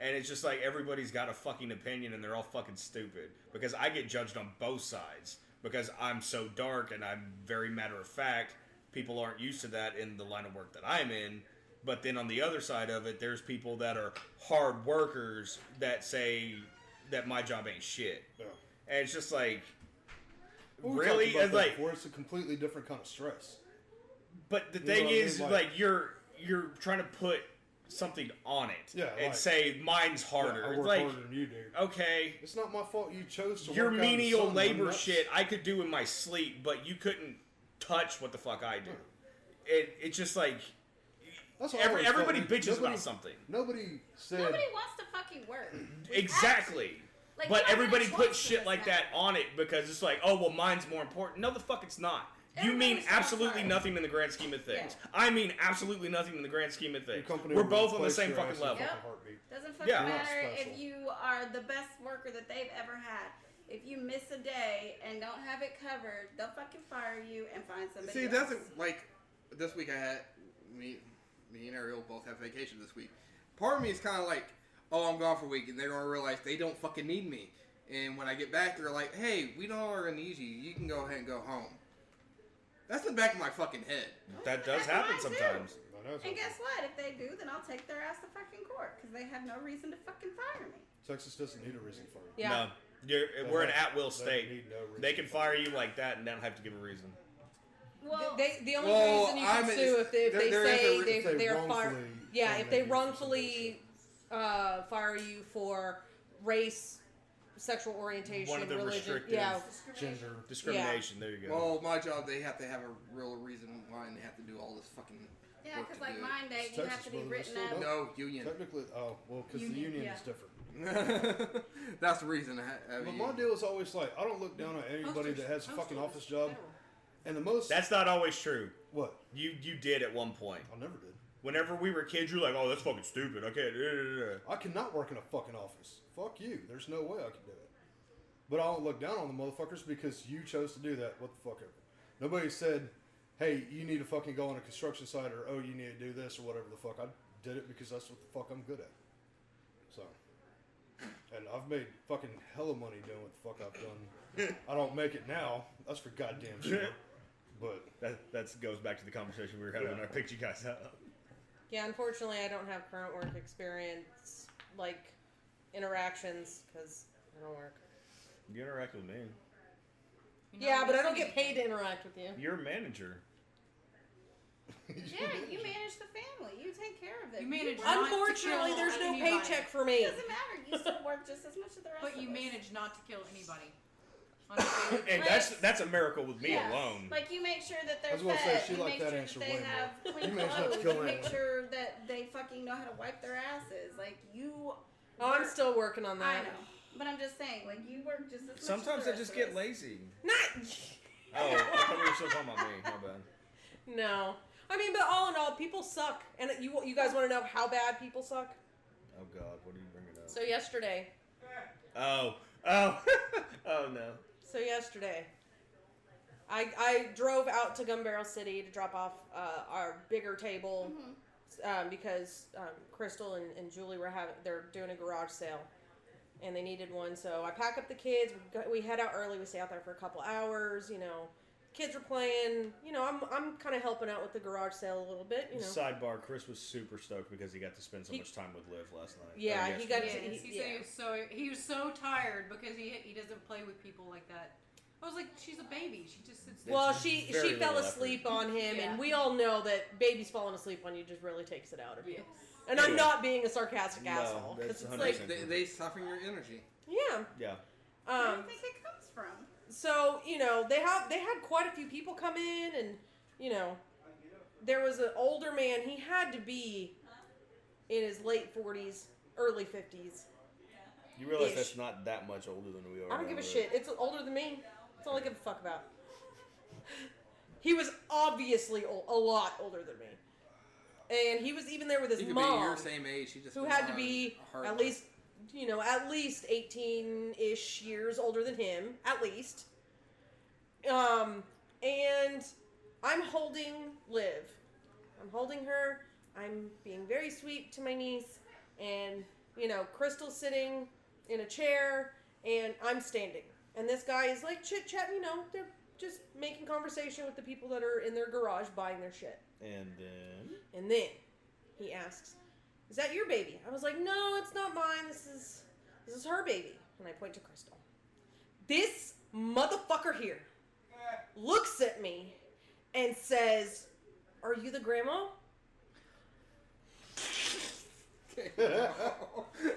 And it's just like everybody's got a fucking opinion and they're all fucking stupid. Because I get judged on both sides. Because I'm so dark and I'm very matter of fact. People aren't used to that in the line of work that I'm in. But then on the other side of it, there's people that are hard workers that say that my job ain't shit. Yeah. And it's just like, Well, we really? talked about It's that like, before. It's a completely different kind of stress. but the You thing know what I is, mean? like you're trying to put something on it. Yeah, And like- say mine's harder. Yeah, I It's work like, harder than you do. okay. It's not my fault you chose to Your work out in the menial sun, labor nuts. shit I could do in my sleep, but you couldn't touch what the fuck I do. It's just like That's what I always everybody felt. bitches Nobody- about something. Nobody said. Nobody wants to fucking work. Exactly. Like, But you don't everybody have a puts choice in shit this like matter. that on it because it's like, oh well, mine's more important. No, the fuck it's not. You mean Everybody's so absolutely sorry. nothing in the grand scheme of things. Yeah. I mean absolutely nothing in the grand scheme of Your things. company We're will both on the replace same your fucking ass in a level. fucking Yep. heartbeat. Doesn't fucking Yeah. You're not matter if special. you are the best worker that they've ever had. If you miss a day and don't have it covered, they'll fucking fire you and find somebody See, else. that's like this week I had me and Ariel both have vacation this week. Part of me is kind of like, oh, I'm gone for a week, and they're gonna realize they don't fucking need me. And when I get back, they're like, hey, we no longer need you. You can go ahead and go home. That's in the back of my fucking head. That does That's happen mine, too. sometimes. I know it's And okay. guess what? If they do, then I'll take their ass to fucking court because they have no reason to fucking fire me. Texas doesn't need a reason for you. Yeah. No, we're an at-will They state. need no reason They can for fire you like that and don't have to give a reason. Well, The only Well, reason you can I'm- sue if they there is a say re- if they they're wrongfully yeah, if they terminate you for some wrongfully fire you for race, sexual orientation, One of the religion, restrictive yeah, Gender. discrimination. There you go. Well, my job, they have to have a real reason why, and they have to do all this fucking yeah, work because to like do. mine day, It's you Texas, have to be brother. They written still up. don't. No, union. Technically, because the Union, union yeah. is different. That's the reason I have But a my union. deal is always like, I don't look down on anybody that has a fucking office job. And the most That's not always true. what You did at one point. I never did. Whenever we were kids, you're like, oh, that's fucking stupid. I can't. I cannot work in a fucking office. Fuck you. There's no way I can do it. But I don't look down on the motherfuckers because you chose to do that. What the fuck ever. Nobody said, hey, you need to fucking go on a construction site or, oh, you need to do this or whatever the fuck. I did it because that's what the fuck I'm good at. So, and I've made fucking hella money doing what the fuck I've done. I don't make it now. That's for goddamn sure. But that goes back to the conversation we were having when I picked you guys up. Yeah, unfortunately, I don't have current work experience, like interactions, because I don't work. You interact with me. Yeah, but I don't get paid to interact with you. You're a manager. Yeah, you manage the family. You take care of them. You manage. Unfortunately, there's no anybody. paycheck for me. It doesn't matter. You still work just as much as the rest But of you us. manage not to kill anybody. And that's a miracle with me Yeah. alone. Like, you make sure that they're I was gonna fed. say, she you liked make that sure answer that they way more. have clean You manage not to clothes. kill You make anyone. sure that they fucking know how to wipe their asses. Like, you... Oh, I'm still working on that. I know. But I'm just saying, like, you work just as much Sometimes as I the just rest get of us. lazy. Not. Oh, I thought we were still talking about me. My bad. No. I mean, but all in all, people suck. And you guys want to know how bad people suck? Oh God, what are you bringing up? So yesterday. Oh, oh no. So yesterday, I drove out to Gun Barrel City to drop off our bigger table because Crystal and Julie they're doing a garage sale, and they needed one. So I pack up the kids. We head out early. We stay out there for a couple hours. You know, kids are playing. You know, I'm kind of helping out with the garage sale a little bit. You know. Sidebar: Chris was super stoked because he got to spend so much time with Liv last night. Yeah, he got to. Yes, he said he was so tired because he doesn't play with people like that. I was like, she's a baby. She just sits there. Well, she very fell little asleep on him, Yeah. and we all know that babies falling asleep on you just really takes it out of you. Yes. And I'm not being a sarcastic asshole. that's 'Cause it's 100%. like, They soften your energy. yeah. Yeah. Where do you think it comes from? So you know they had quite a few people come in, and you know there was an older man. He had to be in his late 40s, early 50s. You realize Ish. that's not that much older than we are. I don't give a now, shit. It's older than me. That's all I give a fuck about. He was obviously a lot older than me, and he was even there with his He could mom, be your same age. He just who been had to on be a hard at life. least 18-ish years older than him, at least. And I'm holding Liv. I'm holding her. I'm being very sweet to my niece, and Crystal's sitting in a chair, and I'm standing. And this guy is like chit-chatting, they're just making conversation with the people that are in their garage buying their shit. And then he asks, "Is that your baby?" I was like, "No, it's not mine. This is her baby." And I point to Crystal. This motherfucker here looks at me and says, "Are you the grandma?"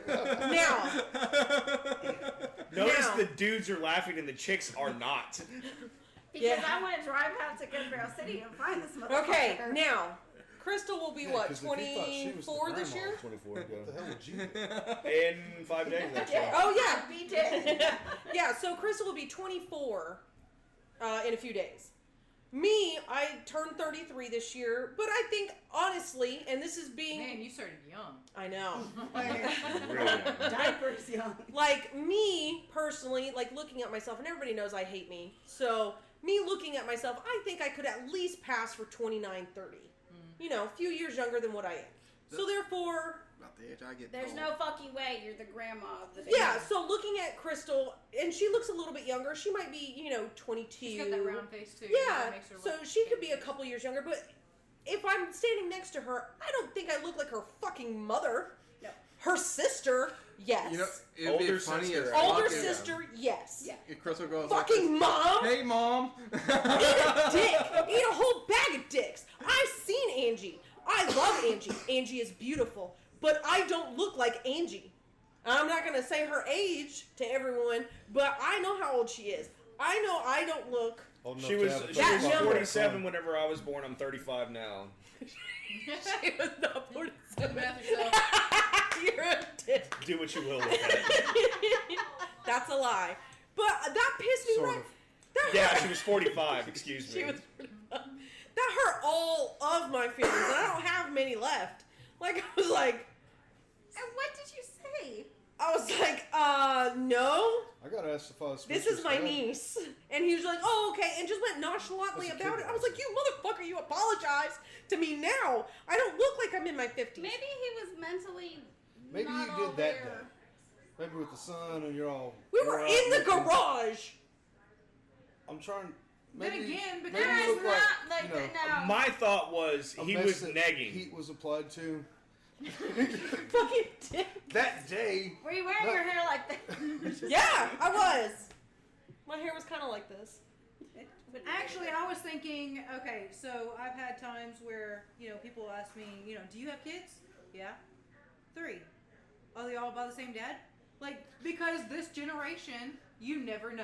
Now, Notice Now- the dudes are laughing and the chicks are not. Because Yeah. I want to drive out to Gun Barrel City and find this motherfucker. okay, now, Crystal will be, Yeah, what, 'cause if he thought she was the 24 this grandma, year? 24 What the ago. hell would you do? In 5 days, actually. Yeah. Oh, yeah. Be dead. Yeah, so Crystal will be 24 in a few days. Me, I turned 33 this year, but I think, honestly, and this is being... Man, you started young. I know. Really. Diapers young. Like, me, personally, like, looking at myself, and everybody knows I hate me, so me looking at myself, I think I could at least pass for 29, 30. A few years younger than what I am. So, therefore... About the age I get. There's old. no fucking way you're the grandma of the baby. Yeah, so looking at Crystal, and she looks a little bit younger. She might be, 22. She's got that round face too. Yeah, That makes her so look she could be a fancy. couple years younger, but if I'm standing next to her, I don't think I look like her fucking mother. No. Her sister, yes. You know, it'd be Older funny sister. as Older fuck if- sister, yes. Yeah. if Crystal goes Fucking like mom! this, "Hey, mom." Eat a dick! Eat a whole bag of dicks! I've seen Angie. I love Angie. Angie is beautiful. But I don't look like Angie. I'm not going to say her age to everyone, but I know how old she is. I know I don't look... Old enough She to was, have a she That was young. 47 whenever I was born. I'm 35 now. She was not 47. Math yourself. You're a dick. Do what you will with that. That's a lie. But that pissed me Sort right... of. That Yeah, hurt. she was 45. Excuse me. She was... That hurt all of my feelings, and I don't have many left. Like, I was like... And what did you say? I was like, no. I got asked if I was. This is my niece. And he was like, oh, okay, and just went nonchalantly That's a about kid it. I was like, you motherfucker, you apologize to me now. I don't look like I'm in my 50s. Maybe he was mentally Maybe not you all did that there. day. Maybe with the sun and you're all. We you're were out in the looking- garage. I'm trying. Then Maybe, again, but maybe that you is look not like, like you know, no. My thought was a he mess was that negging. Heat was applied to. Fucking dick. That day. Were you wearing No. your hair like that? Yeah, I was. My hair was kind of like this. Actually, I was thinking, okay, so I've had times where, people ask me, do you have kids? Yeah. 3. Are they all by the same dad? Like, because this generation, you never know.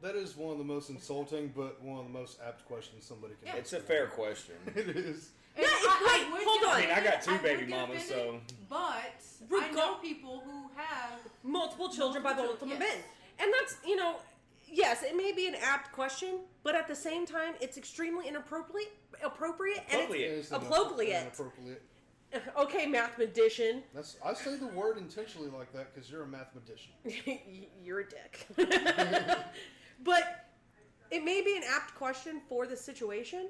That is one of the most insulting, but one of the most apt questions somebody can. Yeah. It's a fair question. It is. And Yeah, I wait, would hold get on. I mean, I got offended, 2 would baby get mamas, offended, so But I know people who have. Multiple children by multiple Yes. men. And that's, yes, it may be an apt question, but at the same time, it's extremely inappropriate. Appropriate. And Appropriate. It is Appropriate. inappropriate. okay, mathematician. I say the word intentionally like that because you're a mathematician. You're a dick. But it may be an apt question for the situation,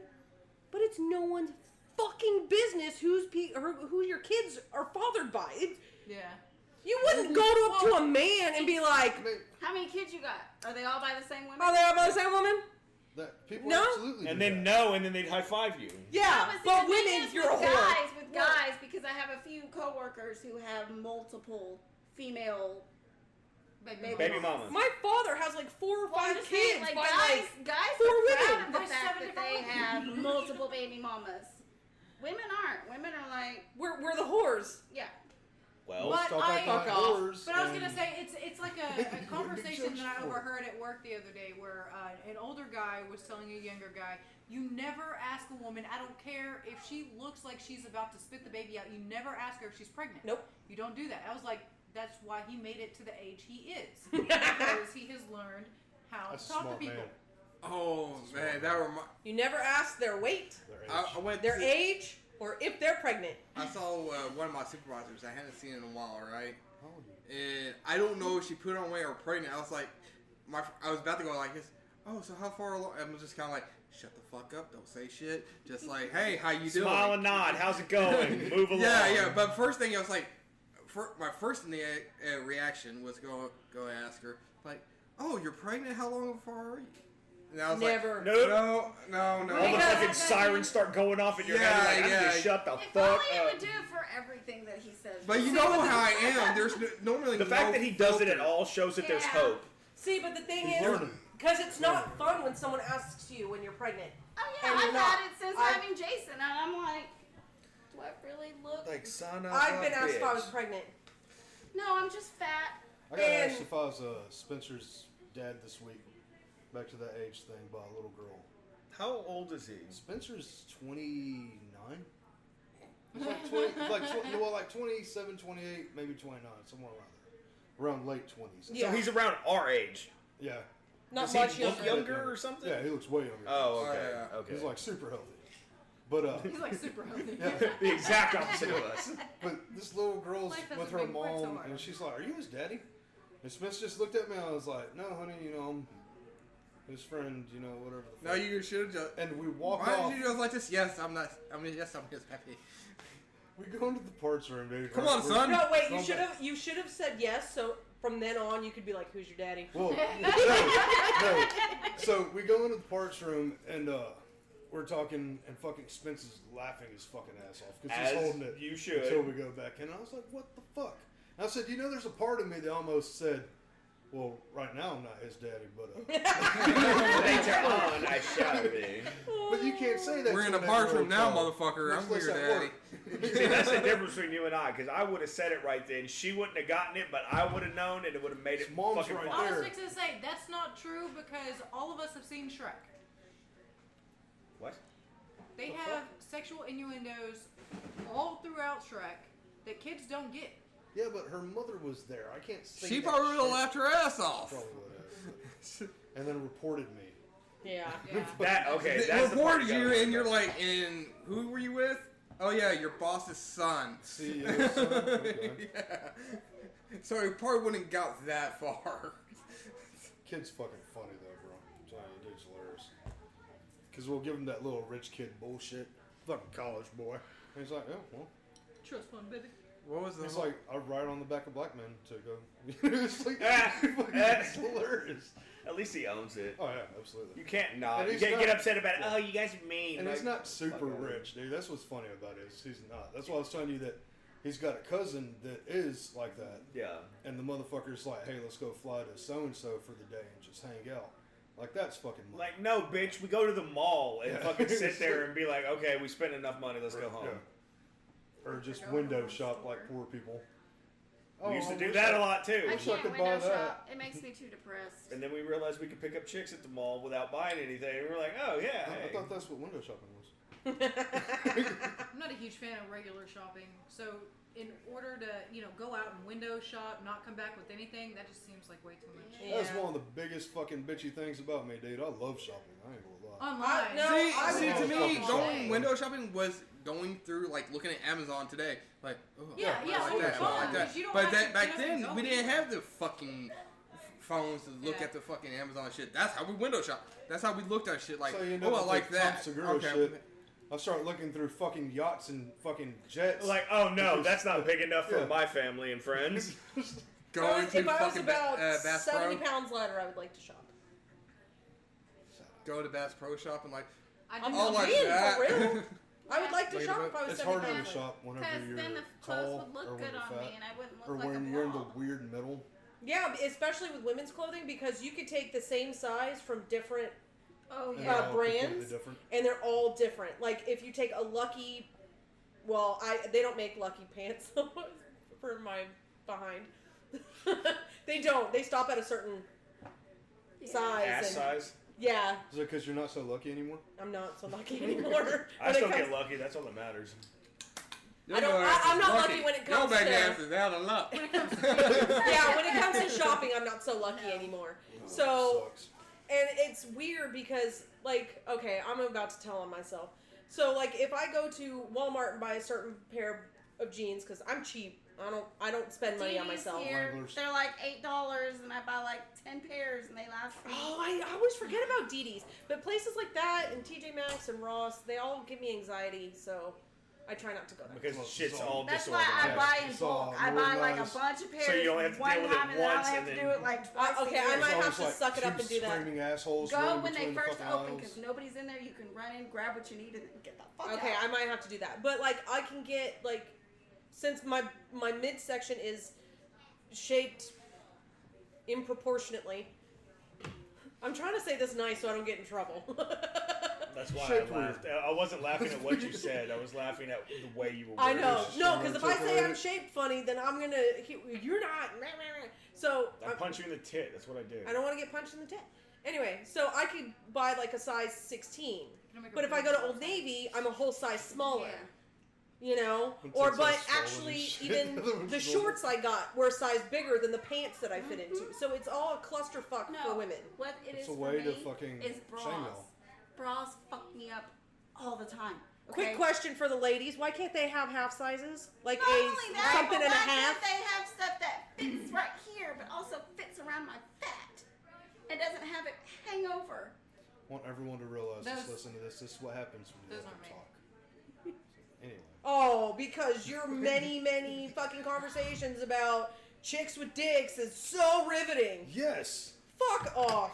but it's no one's fucking business who your kids are fathered by. Yeah. You wouldn't go up to a man and be like, I mean, How many kids you got? Are they all by the same woman? "Are they all by the same woman?" that people No. absolutely. and do then that. no, and then they'd high five you. Yeah, see, but the thing women, is you're a with whore. guys, because I have a few coworkers who have multiple female Baby mamas. My father has like 4 or 5 Well, I'm just kids saying, like, by guys 4 are proud women. of the By fact 7 that they different have multiple baby mamas. Women aren't. Women are like, We're the whores. yeah. Well, But Stop I- acting like Fuck off. whores But I was and- gonna say it's like a You're being conversation that I judged for it. overheard at work the other day where an older guy was telling a younger guy, you never ask a woman, I don't care if she looks like she's about to spit the baby out, you never ask her if she's pregnant. Nope. You don't do that. I was like, that's why he made it to the age he is because he has learned how That's to a talk to smart people. man. Oh man, that reminds. You never ask their weight, I went. their to, age, or if they're pregnant. I saw one of my supervisors. I hadn't seen in a while, right? How old are you? And I don't know if she put on weight or pregnant. I was like, I was about to go like this. Oh, so how far along? I was just kind of like, shut the fuck up, don't say shit. Just like, hey, how you doing? smile and nod. How's it going? Move along. Yeah. But first thing I was like, my first reaction was go ask her like, oh, you're pregnant? How long far are you? And I was Never. like, Nope. no. All the Because- fucking sirens start going off in your head. You're like, I'm just shut the If fuck only you up. would do it for everything that he says. But you know how I am. There's normally The fact no that he does it at filter. all shows that there's Yeah. hope. See, but the thing He's is, learning. because it's not fun when someone asks you when you're pregnant. Oh yeah, And you're I've not. had it since I've- having Jason, and I'm like, do I really look? Like, son of I've a been asked if I was bitch. pregnant. No, I'm just fat. I got And- asked if I was Spencer's dad this week. Back to that age thing by a little girl. How old is he? Spencer's 29. He's like 20, like 27, 28, maybe 29, somewhere around there. Around late 20s. Yeah. So he's around our age. Yeah. Not Does much he look younger. younger or something? Yeah, he looks way younger. Oh, okay. Oh, yeah. Okay. He's like super healthy. But He's like super healthy. yeah. the exact opposite of us. But this little girl's Life with doesn't her make quite so mom, hard. and she's like, "Are you his daddy?" And Spence just looked at me, and I was like, "No, honey, I'm his friend, whatever." The No, fuck." you should have just. And we walk Why off. did you just like this? Yes, I'm not. I mean, yes, I'm his baby. We go into the parts room, dude. Come on, We're- son. No, wait. Going You should have said yes. So from then on, you could be like, "Who's your daddy?" Well, no. So we go into the parts room, and we're talking, and fucking Spence is laughing his fucking ass off because he's As holding it. you should. Until we go back in. And I was like, "What the fuck?" And I said, "There's a part of me that almost said." Well, right now I'm not his daddy, but Later on, I shall be. but you can't say that. We're to in the an parts room 8-year-old now, child. motherfucker. Much I'm less your at daddy. work. See, that's the difference between you and I, because I would have said it right then. She wouldn't have gotten it, but I would have known, and it would have made it His mom's fucking right fun. I was there. fixing to say that's not true because all of us have seen Shrek. What? They The have sexual innuendos all throughout Shrek that kids don't get. Yeah, but her mother was there. I can't say. She that probably would have shit. laughed her ass off. Probably would have. And then reported me. Yeah. Yeah. That okay? They That's the part reported gotta you, work and you're out. like, and who were you with? Oh yeah, your boss's son. CEO, son? Okay. Yeah. So he probably wouldn't got that far. Kid's fucking funny though, bro. I'm telling you, dude's hilarious. Because we'll give him that little rich kid bullshit. Fucking college boy. And he's like, oh, well. Trust fund, baby. What was the? It's like, I ride on the back of black men to go. It's like, it's hilarious. At least he owns it. Oh, yeah, absolutely. You can't not. And You he's can't not- get upset about it. yeah. Oh, you guys are mean. And Like, he's not super fuck rich, dude. That's what's funny about it. Is he's not. That's why I was telling you that he's got a cousin that is like that. Yeah. And the motherfucker's like, hey, let's go fly to so-and-so for the day and just hang out. Like, that's fucking money. Like, no, bitch, we go to the mall and Yeah. fucking sit there and be like, okay, we spent enough money, let's go home. Yeah. Or just window shop like poor people. We used to I do wish that I- a lot too. I wish I can't could window buy that. shop. It makes me too depressed. And then we realized we could pick up chicks at the mall without buying anything. And we were like, oh, yeah. I Hey. thought that's what window shopping was. I'm not a huge fan of regular shopping. So in order to, go out and window shop, not come back with anything, that just seems like way too much. Yeah. That's one of the biggest fucking bitchy things about me, dude. I love shopping. I ain't gonna lie. Online. No, See, I to would me, fucking going say. window shopping was going through, like, looking at Amazon today. Like, oh, Yeah, I yeah, like on your that, I phone, like that. because you don't But have then, to back get up and then, go we didn't anywhere. have the fucking phones to look Yeah. at the fucking Amazon shit. That's how we window shop. That's how we looked at shit. Like, So you know oh, I with like the that. Tom Segura shit, I start looking through fucking yachts and fucking jets. Like, oh no, Because- that's not big enough for Yeah. my family and friends. Going to If I was fucking about Bass 70 Pro. pounds lighter, I would like to shop. Go to Bass Pro Shop and like, I'm I'll like being that. for real. I would like to Wait a shop minute. if I was It's 70 harder to pounds lighter. shop whenever Because you're then the clothes tall would look or when good you're on fat, me, and I wouldn't look or like when a you're in the blob. weird middle. Yeah, especially with women's clothing because you could take the same size from different Oh and yeah. they're all completely brands. different. and they're all different. Like if you take a Lucky, well, they don't make Lucky pants for my behind. They don't. They stop at a certain size. Ass and, size. Yeah, Is it because you're not so lucky anymore? I'm not so lucky anymore. I when it still comes- get lucky. That's all that matters. I don't- I'm not lucky when it comes Your back to- ass is out of luck. Yeah, when it comes to shopping, I'm not so lucky anymore. So, Sucks. and it's weird because, like, okay, I'm about to tell on myself. So, like, if I go to Walmart and buy a certain pair of jeans, because I'm cheap, I don't spend money on D's myself. Here, Wranglers. they're like $8, and I buy like 10 pairs, and they last me. Oh, I always forget about DD's. But places like that and TJ Maxx and Ross, they all give me anxiety, so I try not to go there. Because Well, shit's it's all That's why disorganized. I buy in It's all bulk. I buy like a organized. bunch of pairs So you only have to one deal with it time, and then I once only have and to then- do it like twice. Okay, a year. I might There's have to always, suck it up two and do that. Screaming assholes Go running when they between the first fucking open aisles. because nobody's in there. You can run in, grab what you need, and then get the fuck Okay, out. I might have to do that. But like I can get like since my midsection is shaped improportionately. I'm trying to say this nice so I don't get in trouble. That's why Shaped I laughed. I wasn't laughing at what you said. I was laughing at the way you were. I know. It's just No, trying because to if I say I'm separate it. shaped funny, then I'm gonna you're not. So I punch you in the tit. That's what I do. I don't want to get punched in the tit. Anyway, so I could buy like a size 16, Don't make but a if I go to big Old Navy, I'm a whole size smaller. Yeah. You know, It's or like but so swollen actually, and shit. even the It's shorts I got were a size bigger than the pants that I fit into. So it's all a clusterfuck No, for women. what it It's is a for way me to fucking is bras. shame y'all. Bras fuck me up all the time. Quick Okay? question for the ladies: why can't they have half sizes, like Not a only that, something but and a why half? can't they have stuff that fits right here, but also fits around my fat? It doesn't have it hang over. Want everyone to realize, just Those- listen to this. This is what happens when you those let aren't them me. talk. Anyway. Oh, because your many fucking conversations about chicks with dicks is so riveting. Yes. Fuck off.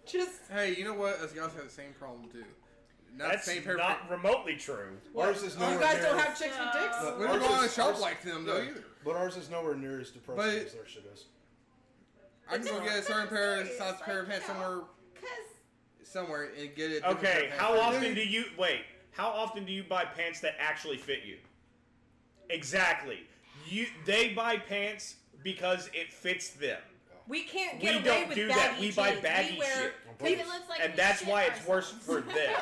Just Hey, you know what? Us guys have the same problem too. Not That's the same pair. not remotely true. Ours is you nowhere guys near. don't have chicks with dicks. No, We ours don't go on a is- shop ours- like them though yeah, either. But ours is nowhere near as depressing But- as their shit is. I can go not. get a certain pair of Serious, size like, pair of pants you know, somewhere and get it. Okay, how often do you wait? How often do you buy pants that actually fit you? Exactly. They buy pants because it fits them. We can't We get away don't with do baggy that. We buy jeans. baggy we wear, shit. Because it looks like And we that's shit why it's worse ourselves. for them.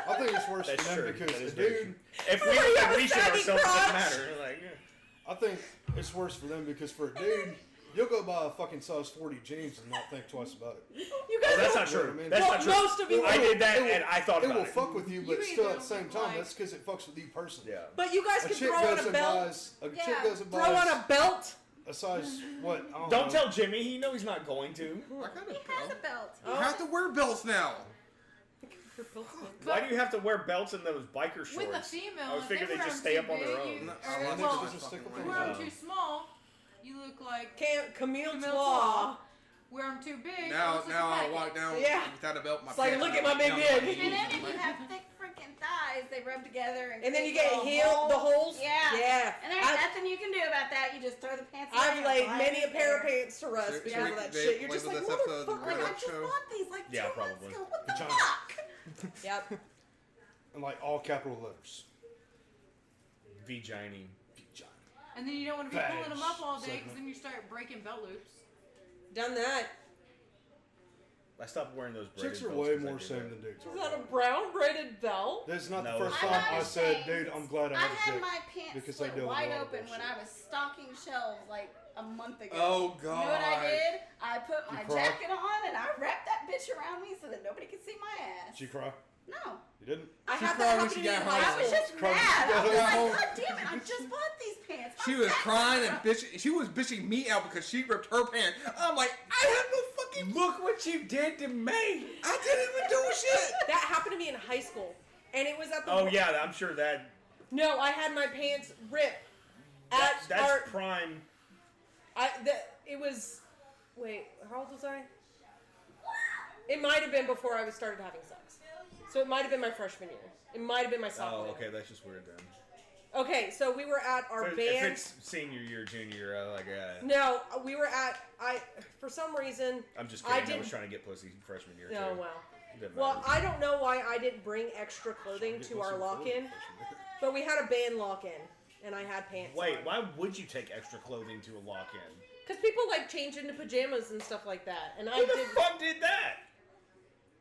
I think it's worse That's for them true. because That is the very dude. true. If we Oh, you have a shit saggy ourselves, it doesn't crotch. matter. Like, I think it's worse for them because for a dude, you'll go buy a fucking size 40 jeans and not think twice about it. You guys oh, that's don't- not true. You know what I mean? That's Well, not true. most of you I will. did that It will- and I thought It about will it. fuck with you, but You still either at the same time, like- that's because it fucks with you personally. Yeah. But you guys A could chick throw on goes a and belt. buys. A chick Yeah. goes and Throw buys on a belt. a a size what? I Don't know. tell Jimmy. He knows he's not going to. I got a He has belt. a belt. You have to wear belts now. Why do you have to wear belts in those biker shorts? With a female, I was if figuring they they wear just them stay too up on their big, own. No, or, I want well, to just stick with fucking them. wear them Oh. too small, you look like Cameltoes. Wear them too big. Now, you look like now a I faggot. walk down Yeah. without a belt. My It's like, pants look are at my big down dick. my And knees. then if you have thick freaking thighs, they rub together And then you create get little the holes. Yeah. Yeah. And there's nothing you can do about that. You just throw the pants away I've and laid fly many a right pair of there. pants to rust Should- because should of that they shit. You're just label like, this episode the motherfucker. Like, I Red just Show? bought these like 2 Yeah, months probably. ago. What the Vagina. fuck? Yep. And like all capital letters. Vagina. And then you don't want to be pulling them up all day because then you start breaking belt loops. Done that. I stopped wearing those braided Chicks are belts way 'cause I more did same that. than dudes. Is that a brown braided belt? That's not No, the first it's time not. I said, dude, I'm glad I I had a had dick. my pants because split they deal with a wide lot of open when bullshit. I was stocking shelves like a month ago. Oh, You know what I God. did? I put my You cried? jacket on and I wrapped that bitch around me so that nobody could see my ass. Did you cry? No. You didn't? I She had cried that when happen she to me got in home. high I was school. just Cried when mad. she I got was like, home. God damn it, I just bought these pants. She was crying and bitching. She was bitching me out because she ripped her pants. I'm like, I have no fucking. Look what you did to me! I didn't even do shit. That happened to me in high school, and it was at the. Oh yeah, I'm sure that No, I had my pants rip at that's our. prime. It was. Wait, how old was I? It might have been before I was started having sex, so it might have been my freshman year. It might have been my sophomore. Oh, okay, that's just weird then. Okay, so we were at our If band. it's senior year, junior year, like No, we were at. For some reason. I'm just I kidding. I, didn't- was trying to get pussy freshman year. No, too. well. It didn't Well, matter. I don't know why I didn't bring extra clothing to our lock-in, but we had a band lock-in, and I had pants. Wait, on. why would you take extra clothing to a lock-in? Because people like change into pajamas and stuff like that, and I Who the did. fuck did that?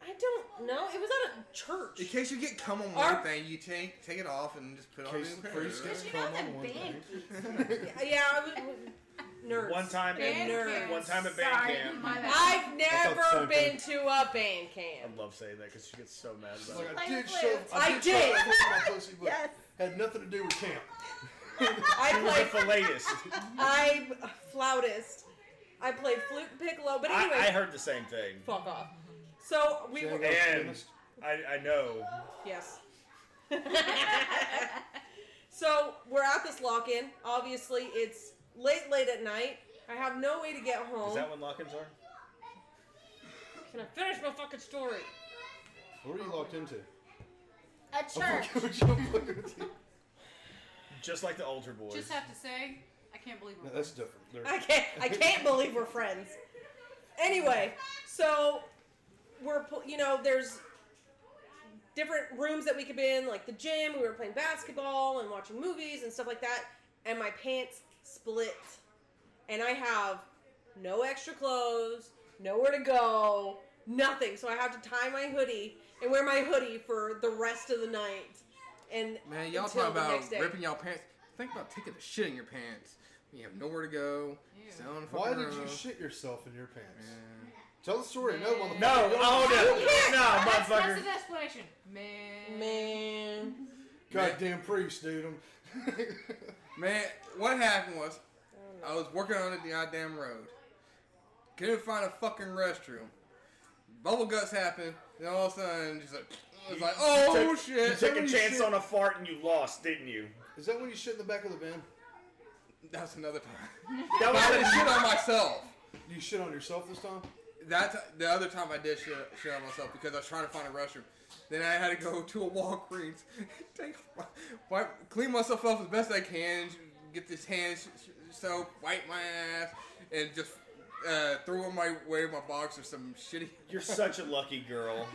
I don't know. It was at a church. In case you get cum on Our- one thing, you take it off and just put on Case new the pants. priest Because you Come know on, that one band thing. keeps. Yeah, I was nerds. One time Band at camp. one time at band Sorry, camp. my bad. I've I thought never the same been thing. to a band I camp. love saying that because she gets so mad about Like it. I Play did the shove. flute. I shove did. a dick in my pussy, but Yes. had nothing to do with camp. I It was a played. flautist. I flautist. I played flute and piccolo, but anyway, I heard the same thing. fuck off. So we were. And I know. Yes. So we're at this lock-in. Obviously, it's late at night. I have no way to get home. Is that when lock-ins are? Can I finish my fucking story? What were you locked into? A church. I'm fucking with you. Just like the older boys. Just have to say, I can't believe No, it. that's different. They're- I can't believe we're friends. Anyway, so there's different rooms that we could be in, like the gym. We were playing basketball and watching movies and stuff like that. And my pants split, and I have no extra clothes, nowhere to go, nothing. So I have to tie my hoodie and wear my hoodie for the rest of the night. And Man, y'all until talking the about next day. ripping y'all pants. Think about taking a shit in your pants. You have nowhere to go. Ew. Stay on the Why fucking did you road. shit yourself in your pants? Man. Tell the story. No, motherfucker. No, You don't- oh no, no, That's motherfucker. the explanation. Man. Man. Goddamn priest, dude. Man, what happened was, I was working on the goddamn road. Couldn't find a fucking restroom. Bubble guts happened, and all of a sudden, just like, it was like, oh shit. You took a Holy chance shit. on a fart and you lost, didn't you? Is that when you shit in the back of the van? That's another time. That But I was did shit on myself. You shit on yourself this time? That's the other time I did shit on myself because I was trying to find a restroom. Then I had to go to a Walgreens, clean myself up as best I can, get this hand soap, wipe my ass, and just throw away my box or some shitty. You're such a lucky girl.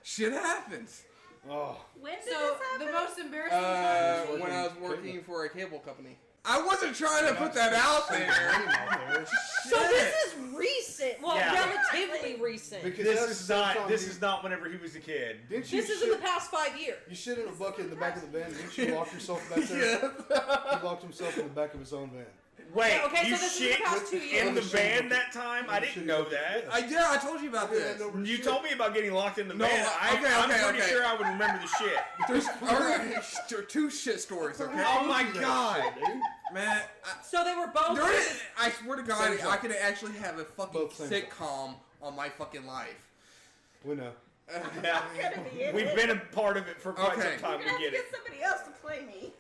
Shit happens. Oh. When did So this the happen? most embarrassing time. When I was working for a cable company. I wasn't trying to put that out there. So this is recent. Well, Yeah. relatively recent. Because This that's is the not. time This you- is not whenever he was a kid. Didn't you This is in the shit- past 5 years. You shit in a bucket in the back of the van. Didn't you lock yourself back there? Yeah. He locked himself in the back of his own van. Wait, Yeah, okay, you so this is shit the past 2 years. in the van that time? I didn't know that. I told you about this. You told me about getting locked in the No, van. okay, I'm okay, pretty okay. sure I would remember the shit. There's two shit stories, okay? Oh my god. Man, So they were both. I swear to God, Same job. I could actually have a fucking Both same sitcom on my fucking life. We know. Yeah. We've been a part of it for quite Okay. some time. We get it. somebody else to play me.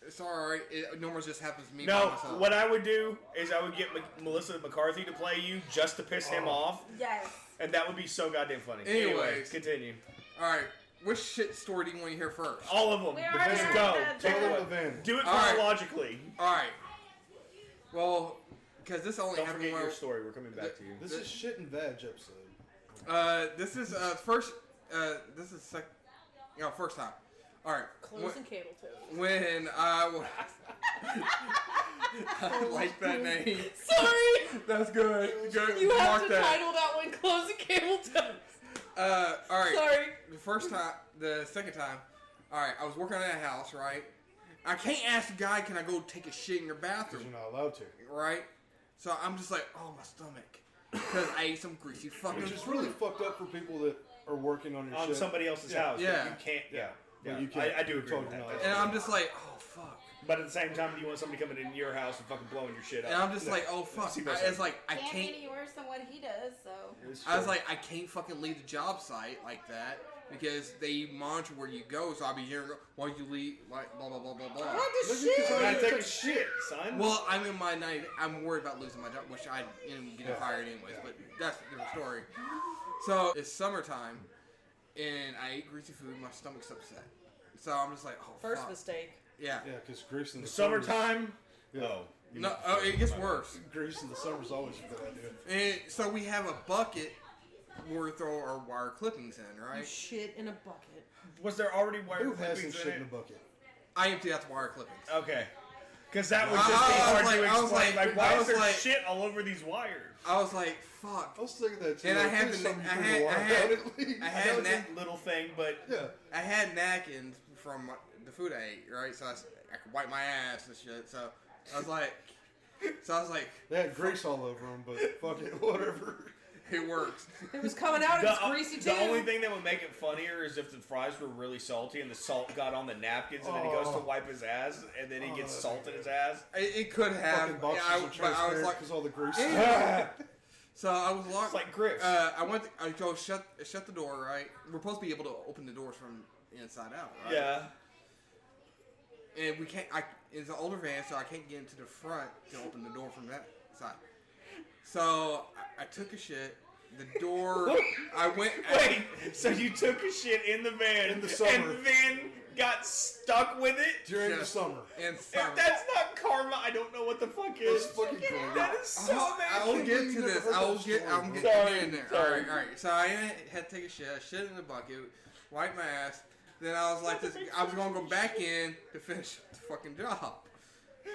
It's alright. It normally just happens to me No, by myself. what I would do is I would get Melissa McCarthy to play you just to piss him off, Yes. and that would be so goddamn funny. Anyways. Anyway, continue. Alright, which shit story do you want to hear first? All of them. We The already Just van. go. had Take Tell it them away. the van. Do it All right. chronologically. Alright. Well, because this only Don't happened forget when your story. We're coming back to you. This is shit and veg episode. this is first. This is first time. All right. Clothes and Cameltoes. When I was, I like that name. Sorry, That's good. Good. you have Mark to that. title that one "Clothes and Cameltoes." All right. Sorry. The second time. All right. I was working at a house, right? I can't ask the guy, can I go take a shit in your Because bathroom, you're not allowed to. right? So I'm just like, oh, my stomach, because I ate some greasy fucking Which is food. really fucked up for people that are working on your On shit. somebody else's Yeah. house. Yeah. You can't. Yeah. But Yeah. you can't. I do agree Told with you that. not. And I'm just like, oh fuck. But at the same time, you want somebody coming in your house and fucking blowing your shit up. And I'm just like, oh fuck. See both It's like I Can't be can't. any worse than what he does, so. It's I was true. like, I can't fucking leave the job site like that because they monitor where you go. So I'll be hearing, why you leave, like blah blah blah blah blah. I gotta take a shit, son. Well, I'm in my night. I'm worried about losing my job, which I am getting fired anyways. But that's a different story. So it's summertime, and I ate greasy food. My stomach's upset. So I'm just like, oh First fuck. mistake. Yeah. Yeah, because grease in the Summertime. Yeah. Oh. No, oh, it gets worse. Grease in the summer's always a good idea. And so we have a bucket where we throw our wire clippings in, You right? shit in a bucket. Was there already wire Who has some clippings in shit in a it? bucket? I empty out the wire clippings. Okay. Because that would I- just be I was hard like- to I was explain. like- Like, why I is was there like- shit all over these wires? I was like, fuck. I was thinking that too. And I Like, had please to- tell me I you had- threw the I wire had- out at least. I I had know it's a little thing, but Yeah. I had napkins from the food I ate, right? So I could wipe my ass and shit. So I was like, They had grease all over them, but fuck it, whatever. it works. It was coming out. It was greasy too. the only thing that would make it funnier is if the fries were really salty and the salt got on the napkins, and then he goes to wipe his ass, and then he gets salt in his ass. It could have. Fucking boxes Yeah, are but I was transparent like, because all the grease. so I was locked. It's like grits. I go shut the door, right? We're supposed to be able to open the doors from inside out, right? Yeah. And we can't. It's an older van, so I can't get into the front to open the door from that side. So I took a shit. The door. I went. Wait, so you took a shit in the van In the summer. and then got stuck with it? During the Yes. summer. And If that's not karma, I don't know what the fuck It's is. fucking cool. That is so I'll bad. get You to never this. heard I'll that get. story, I'm bro. getting in there. Sorry. All right. So I had to take a shit. I shit in the bucket. Wipe my ass. Then I was like, I was gonna go back in to finish the fucking job.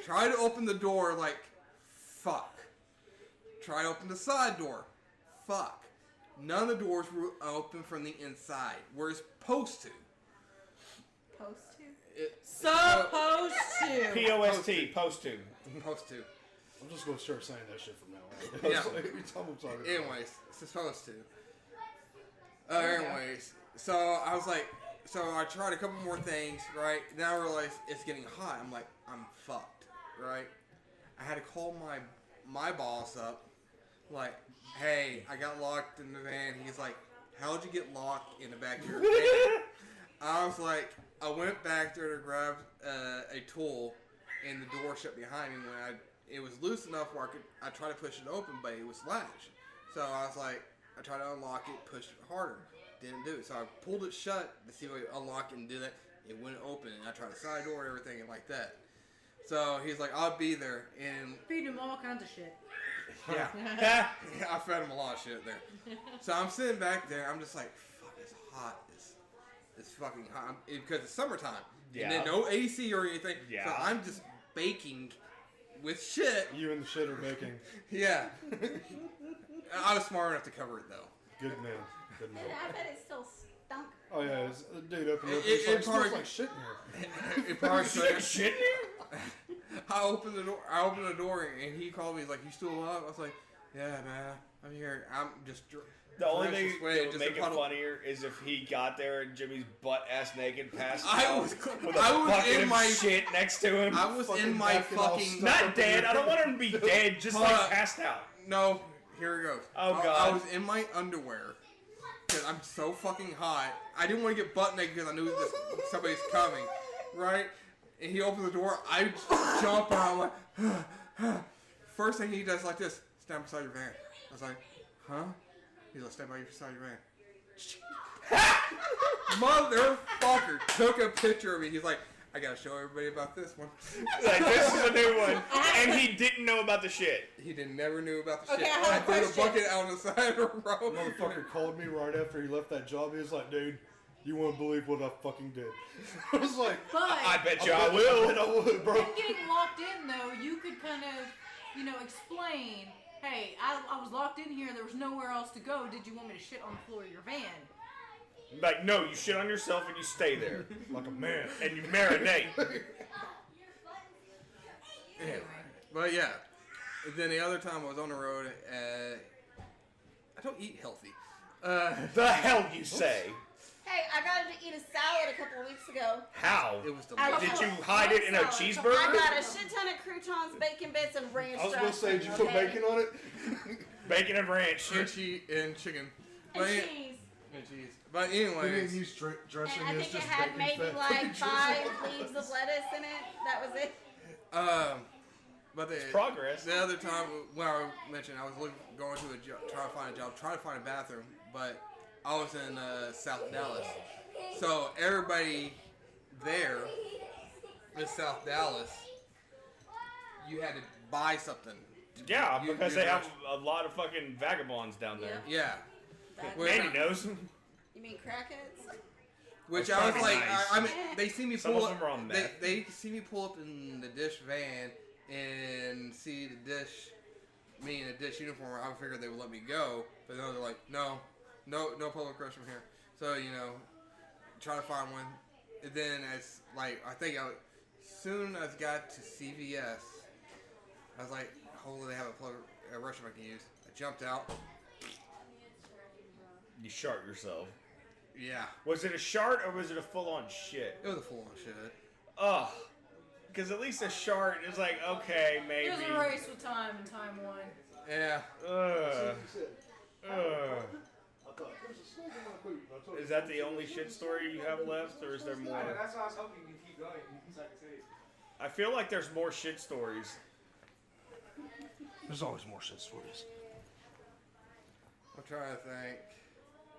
Try to open the door. Like, fuck. Try to open the side door. Fuck. None of the doors were open from the inside. We're supposed to. Post to? Supposed to. P-O-S-T, post to. Supposed to. I'm just going to start saying that shit from now on. Yeah. Every time I'm talking about Anyways, supposed to. Anyways, so I was like, so I tried a couple more things, right? Then I realized it's getting hot. I'm like, I'm fucked, right? I had to call my boss up, like, hey, I got locked in the van. He's like, how'd you get locked in the back of your van? I was like, I went back there to grab a tool, and the door shut behind me. When it was loose enough where I tried to push it open, but it was latched. So I was like, I tried to unlock it, pushed it harder, didn't do it. So I pulled it shut to see if I could unlock it and do that. It wouldn't open, and I tried the side door and everything and like that. So he's like, I'll be there, and Feed him all kinds of shit. yeah, I fed him a lot of shit there. So I'm sitting back there, I'm just like, fuck, it's hot. It's fucking hot because it's summertime. Yeah. And then no AC or anything. Yeah. So I'm just baking with shit. You and the shit are making. Yeah. I was smart enough to cover it though. Good man. Good man. I bet it still stunk. Oh yeah, dude, open it up. It It's like, probably- smells like shit in here. It probably could. Shit in here? I opened the door, and he called me. He's like, "You still up?" I was like, "Yeah, man, I'm here. I'm just." The only thing drenched in that sweat, would just make a it puddle. funnier is if he got there and Jimmy's butt ass naked passed I out was with a in bucket my of shit next to him. I was in my napkin all fucking. stuck Not up in dead. your- I don't want him to be dead. Just Hold like up. passed out. No, here it goes. Oh, I God. was in my underwear because I'm so fucking hot. I didn't want to get butt naked because I knew somebody's coming, right? And he opened the door. I jump and I'm like, first thing he does like this, stand beside your van. I was like, huh? He's like, stand beside your van. Motherfucker took a picture of me. He's like, I gotta show everybody about this one. Like, this is a new one. And he didn't know about the shit. He never knew about the Okay, shit. I have a threw the question. bucket out on the side of the road. Motherfucker called me right after he left that job. He was like, dude, you won't believe what I fucking did. I was like, But I bet you I I bet will. I would, bro. him getting locked in, though, you could kind of, explain, hey, I was locked in here. There was nowhere else to go. Did you want me to shit on the floor of your van? Like, no, you shit on yourself and you stay there. Like a man. And you marinate. Anyway, but yeah. And then the other time I was on the road, I don't eat healthy. The hell you say? Hey, I got to eat a salad a couple of weeks ago. How? It was I delicious. Did you hide it in a I cheeseburger? got a shit ton of croutons, bacon bits, and ranch I was gonna say, did you dressing, put okay? bacon on it? Bacon and ranch. And chicken. And But, cheese. and cheese. But You didn't anyways, use dressing. And I It's think it just had bacon maybe fat. like 5 leaves of lettuce in it. That was it. but Progress. the other time when I mentioned I was going to a job, trying to find a job, trying to find a bathroom, but I was in South Dallas, so everybody there in South Dallas, you had to buy something. Yeah, You- because you they have know- a lot of fucking vagabonds down there. Yeah. That- Well, Mandy knows. You mean crackheads? Which That's I was probably like, nice. I mean, they see me Some pull of up. them are on meth. They see me pull up in the dish van and see the dish, me in a dish uniform. I figured they would let me go, but then they're like, no public restroom here. So try to find one. And then as soon as I got to CVS, I was like, hopefully they have a restroom I can use. I jumped out. You shart yourself. Yeah, Was it a shart or was it a full-on shit? it was a full-on shit. Ugh. Because at least a shart is like, okay, maybe. It was a race with time, and time won. Yeah. Ugh. Ugh. I thought, there's a snake in my poop. I told you. Is that the only shit story you have left, or is there more? That's why I was hoping you could keep going. So I could say it. I feel like there's more shit stories. There's always more shit stories. I'm trying to think.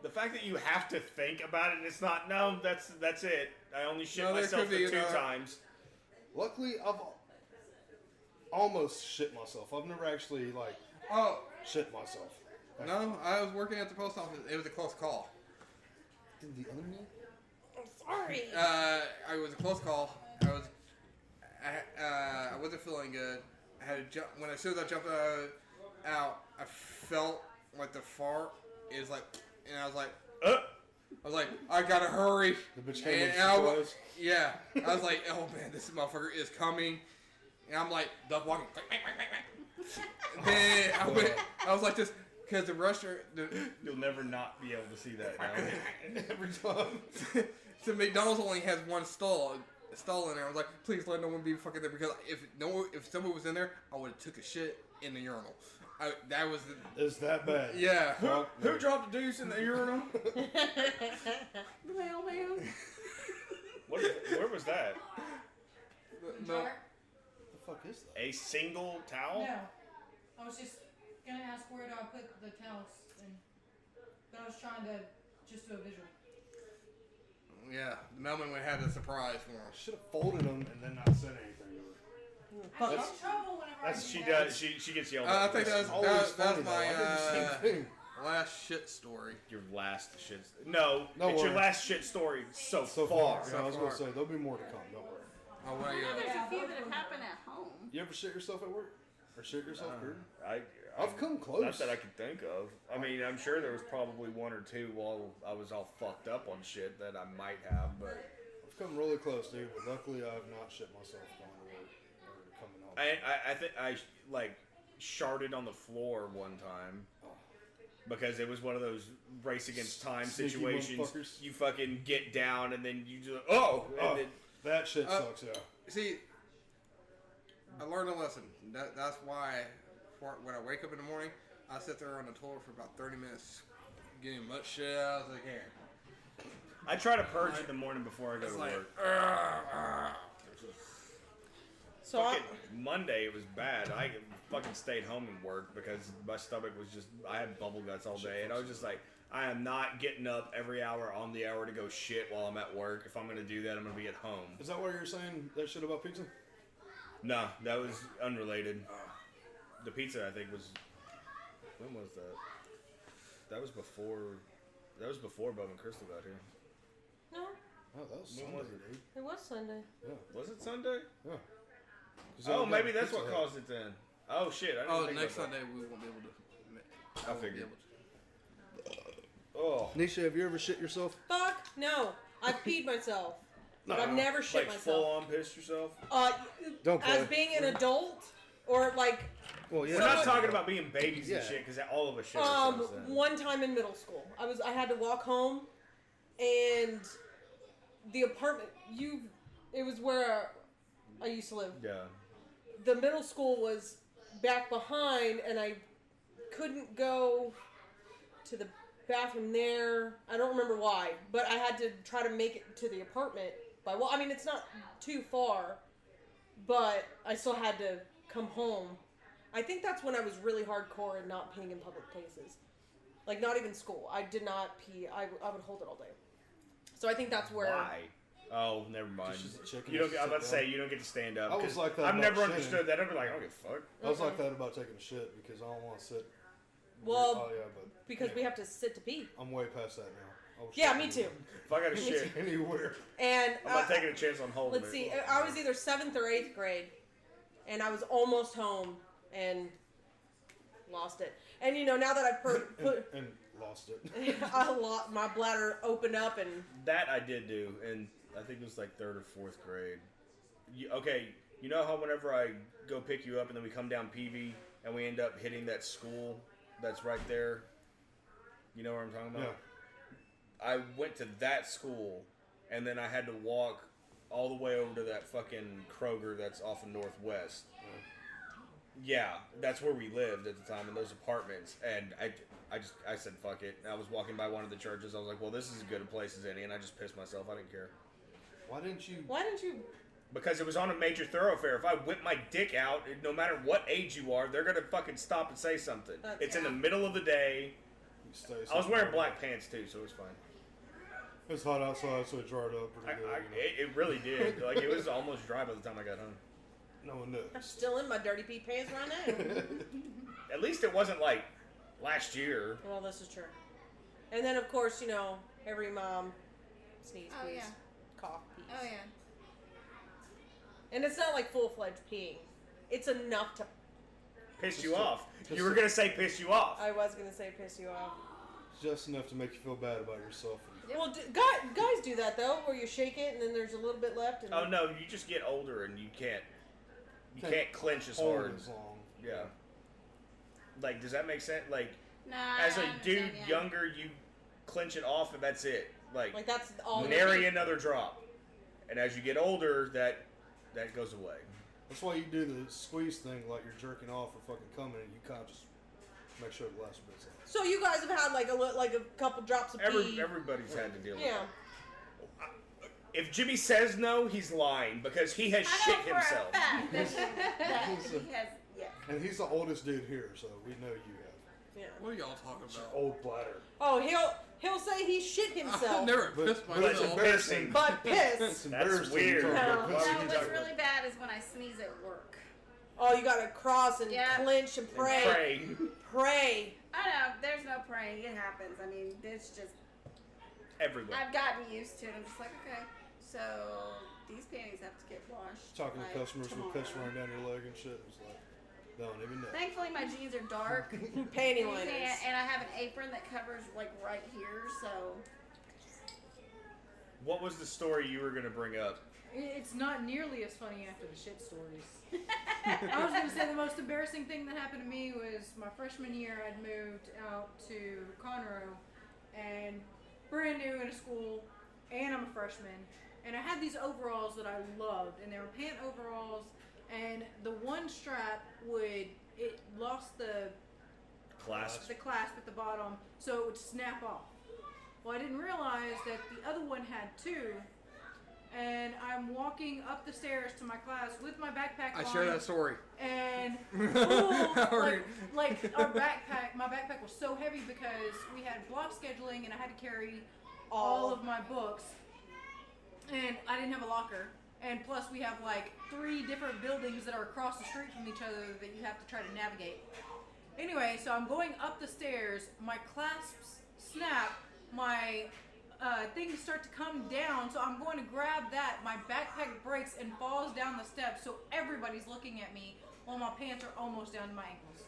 The fact that you have to think about it and it's not, no, that's it. I only shit No, there myself could be for 2 another- times. Luckily, I've almost shit myself. I've never actually, Oh, shit myself. no, I was working at the post office. It was a close call. Did the other man? Sorry. It was a close call. I wasn't feeling good. I had to jump. As soon as I jumped out, I felt like the fart is like, and I was like, I gotta hurry. The bitch came And with I surprise. was, yeah, I was like, oh man, this motherfucker is coming, and I'm like, duck walking. And then I was like this, because the restaurant, You'll never not be able to see that now. Every time. so McDonald's only has one stall in there. I was like, please let no one be fucking there, because if someone was in there, I would have took a shit in the urinal. That was the, It's that bad. yeah. Who dropped a deuce in the urinal? Mailman. Where was that? No. What the fuck is that? A single towel? No. I was just gonna ask where do I put the towels, but I was trying to just do a visual. Yeah, the mailman had a surprise for I us. should have folded them and then not said anything to her. I get in trouble whenever I That's do she that. does. She gets yelled I at. think It's that's always funny, my though. I did the same thing. last shit story. Your last shit. No, No it's your worry. last shit story so So far. far. So Yeah, I was far. gonna say there'll be more to come. Don't worry. Oh, well, I know there's yeah. a few that have happened at home. You ever shit yourself at work? Or shit yourself, Kurt? I've come close. Not that I can think of. I mean, I'm sure there was probably 1 or 2 while I was all fucked up on shit that I might have, but I've come really close, dude. But luckily, I have not shit myself going to work or come I think I like sharded on the floor one time because it was one of those race against time Sneaky situations. motherfuckers. You fucking get down and then you just and then, That shit sucks, yeah. See, I learned a lesson. That's why when I wake up in the morning, I sit there on the toilet for about 30 minutes, getting as much shit out as I can. I try to purge in the morning before I go It's to like, work. So I, Fucking Monday it was bad. I fucking stayed home and worked because my stomach was just, I had bubble guts all day, and I was just like, I am not getting up every hour on the hour to go shit while I'm at work. If I'm gonna do that, I'm gonna be at home. Is that why you're saying that shit about pizza? No, that was unrelated. The pizza, I think, was, when was that? That was before Bob and Crystal got here. no, Oh, that was When Sunday, was it? dude. it was Sunday. Yeah. Was it Sunday? Yeah. 'Cause Oh, I got maybe that's Pizza what Hut. caused it then. Oh shit! I didn't Oh, think next about Sunday we won't be able to. I won't be figured. able to. that. Oh, Nisha, have you ever shit yourself? Fuck no. I've peed myself, but I've never shit like myself. full on pissed yourself. Don't As play. being an adult, or like Well, yeah. We're not talking about being babies and Yeah. shit because all of us shit ourselves. then. one time in middle school, I had to walk home, and the apartment it was where I used to live. Yeah. The middle school was back behind, and I couldn't go to the bathroom there. I don't remember why, but I had to try to make it to the apartment I mean, it's not too far, but I still had to come home. I think that's when I was really hardcore and not peeing in public places. Like, not even school. I did not pee. I would hold it all day. So I think that's where... Why? Oh, never mind. Just chicken You don't. to I'm sit about to say down. you don't get to stand up. I was 'cause like that I've about never shitting. understood that. I'd be like, I don't give a fuck. I was like that about taking a shit because I don't want to sit. Well, Oh, yeah, but. because yeah. we have to sit to pee. I'm way past that now. I was Yeah, shitting me too. If I got a shit, Anywhere. And I'm not taking a chance on holding let's it. see, I was either 7th or 8th grade, and I was almost home and lost it. And you know, now that I've put And lost it. my bladder opened up, and That I did do, and I think it was like 3rd or 4th grade. Okay, you know how whenever I go pick you up and then we come down PV and we end up hitting that school that's right there? You know what I'm talking about? Yeah. I went to that school, and then I had to walk all the way over to that fucking Kroger that's off of Northwest. Yeah, that's where we lived at the time, in those apartments. And I said, fuck it. I was walking by one of the churches. I was like, well, this is as good a place as any. And I just pissed myself. I didn't care. Why didn't you? Because it was on a major thoroughfare. If I whip my dick out, no matter what age you are, they're going to fucking stop and say something. It's in the middle of the day. Stay I was wearing black pants, too, so it was fine. It was hot outside, so it dried up pretty good. It really did. Like, it was almost dry by the time I got home. No one knows. I'm still in my dirty pee pants right now. At least it wasn't like last year. Well, this is true. And then, of course, you know, every mom sneeze, Oh, pees, yeah. cough, pees. Oh, yeah. And it's not like full-fledged peeing. It's enough to... Pissed you off. You were going to say piss you off. I was going to say piss you off. Just enough to make you feel bad about yourself. Well, guys do that, though, where you shake it and then there's a little bit left. And Oh, no, you just get older and you can't clench as Hold hard. as long. Yeah. Like, does that make sense? Like, Nah, as a I understand, dude yeah. younger, you clench it off and that's it. Like that's all. nary another drop. And as you get older, that goes away. That's why you do the squeeze thing, like you're jerking off or fucking coming, and you kind of just make sure the last bit's out. So you guys have had like a couple drops of pee. Everybody's had to deal with Yeah. it. If Jimmy says no, he's lying because he has I shit know for himself. a fact that he has, yes. And he's the oldest dude here, so we know you have. Yeah. What are y'all talking about? Old bladder. Oh, he'll say he shit himself. I've never But- pissed but But it's myself. embarrassing. But piss. It's That's embarrassing weird. to talk about No. pussy. Why No, would you what's talk really bad is when I sneeze at work. Oh, you gotta cross and Yeah. clench and pray. Pray. Pray. I know, there's no praying. It happens. I mean, it's just, Everywhere. I've gotten used to it. I'm just like, okay, so these panties have to get washed. Talking to like, customers with piss tomorrow. running down your leg and shit. It's like, they don't even know. Thankfully, my jeans are dark. Panty You liners. can't- and I have an apron that covers like right here, so What was the story you were going to bring up? It's not nearly as funny after the shit stories. I was going to say the most embarrassing thing that happened to me was my freshman year. I'd moved out to Conroe and brand new in a school, and I'm a freshman. And I had these overalls that I loved, and they were pant overalls, and the one strap it lost the Clasp. at the bottom, so it would snap off. Well, I didn't realize that the other one had two, and I'm walking up the stairs to my class with my backpack I on, share that story. and like our backpack, my backpack was so heavy because we had block scheduling, and I had to carry all of my books, and I didn't have a locker. And plus, we have like 3 different buildings that are across the street from each other that you have to try to navigate. Anyway, so I'm going up the stairs, my clasps snap, my things start to come down, so I'm going to grab that, my backpack breaks and falls down the steps, so everybody's looking at me while my pants are almost down to my ankles.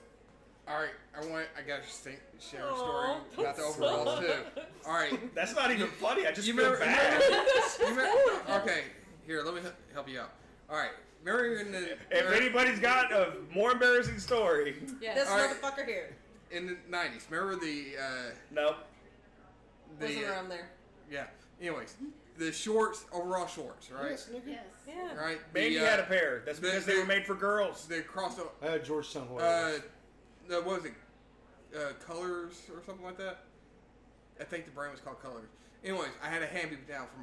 Alright, I gotta share a story about the overalls too. Alright. That's not even funny. I just You feel remember- bad. Okay, here, let me help you out. Alright, remember in the... If anybody's got a more embarrassing story, This All right. motherfucker here In the 90s, remember the... nope. wasn't around there. Yeah, anyways, the shorts, overall shorts, right? Yes, nigga. Yes. Yeah. Right? Mandy had a pair. That's because they were made for girls. The crossover... I had Georgetown Warriors. what was it? Colors or something like that? I think the brand was called Colors. Anyways, I had a hand-me-down from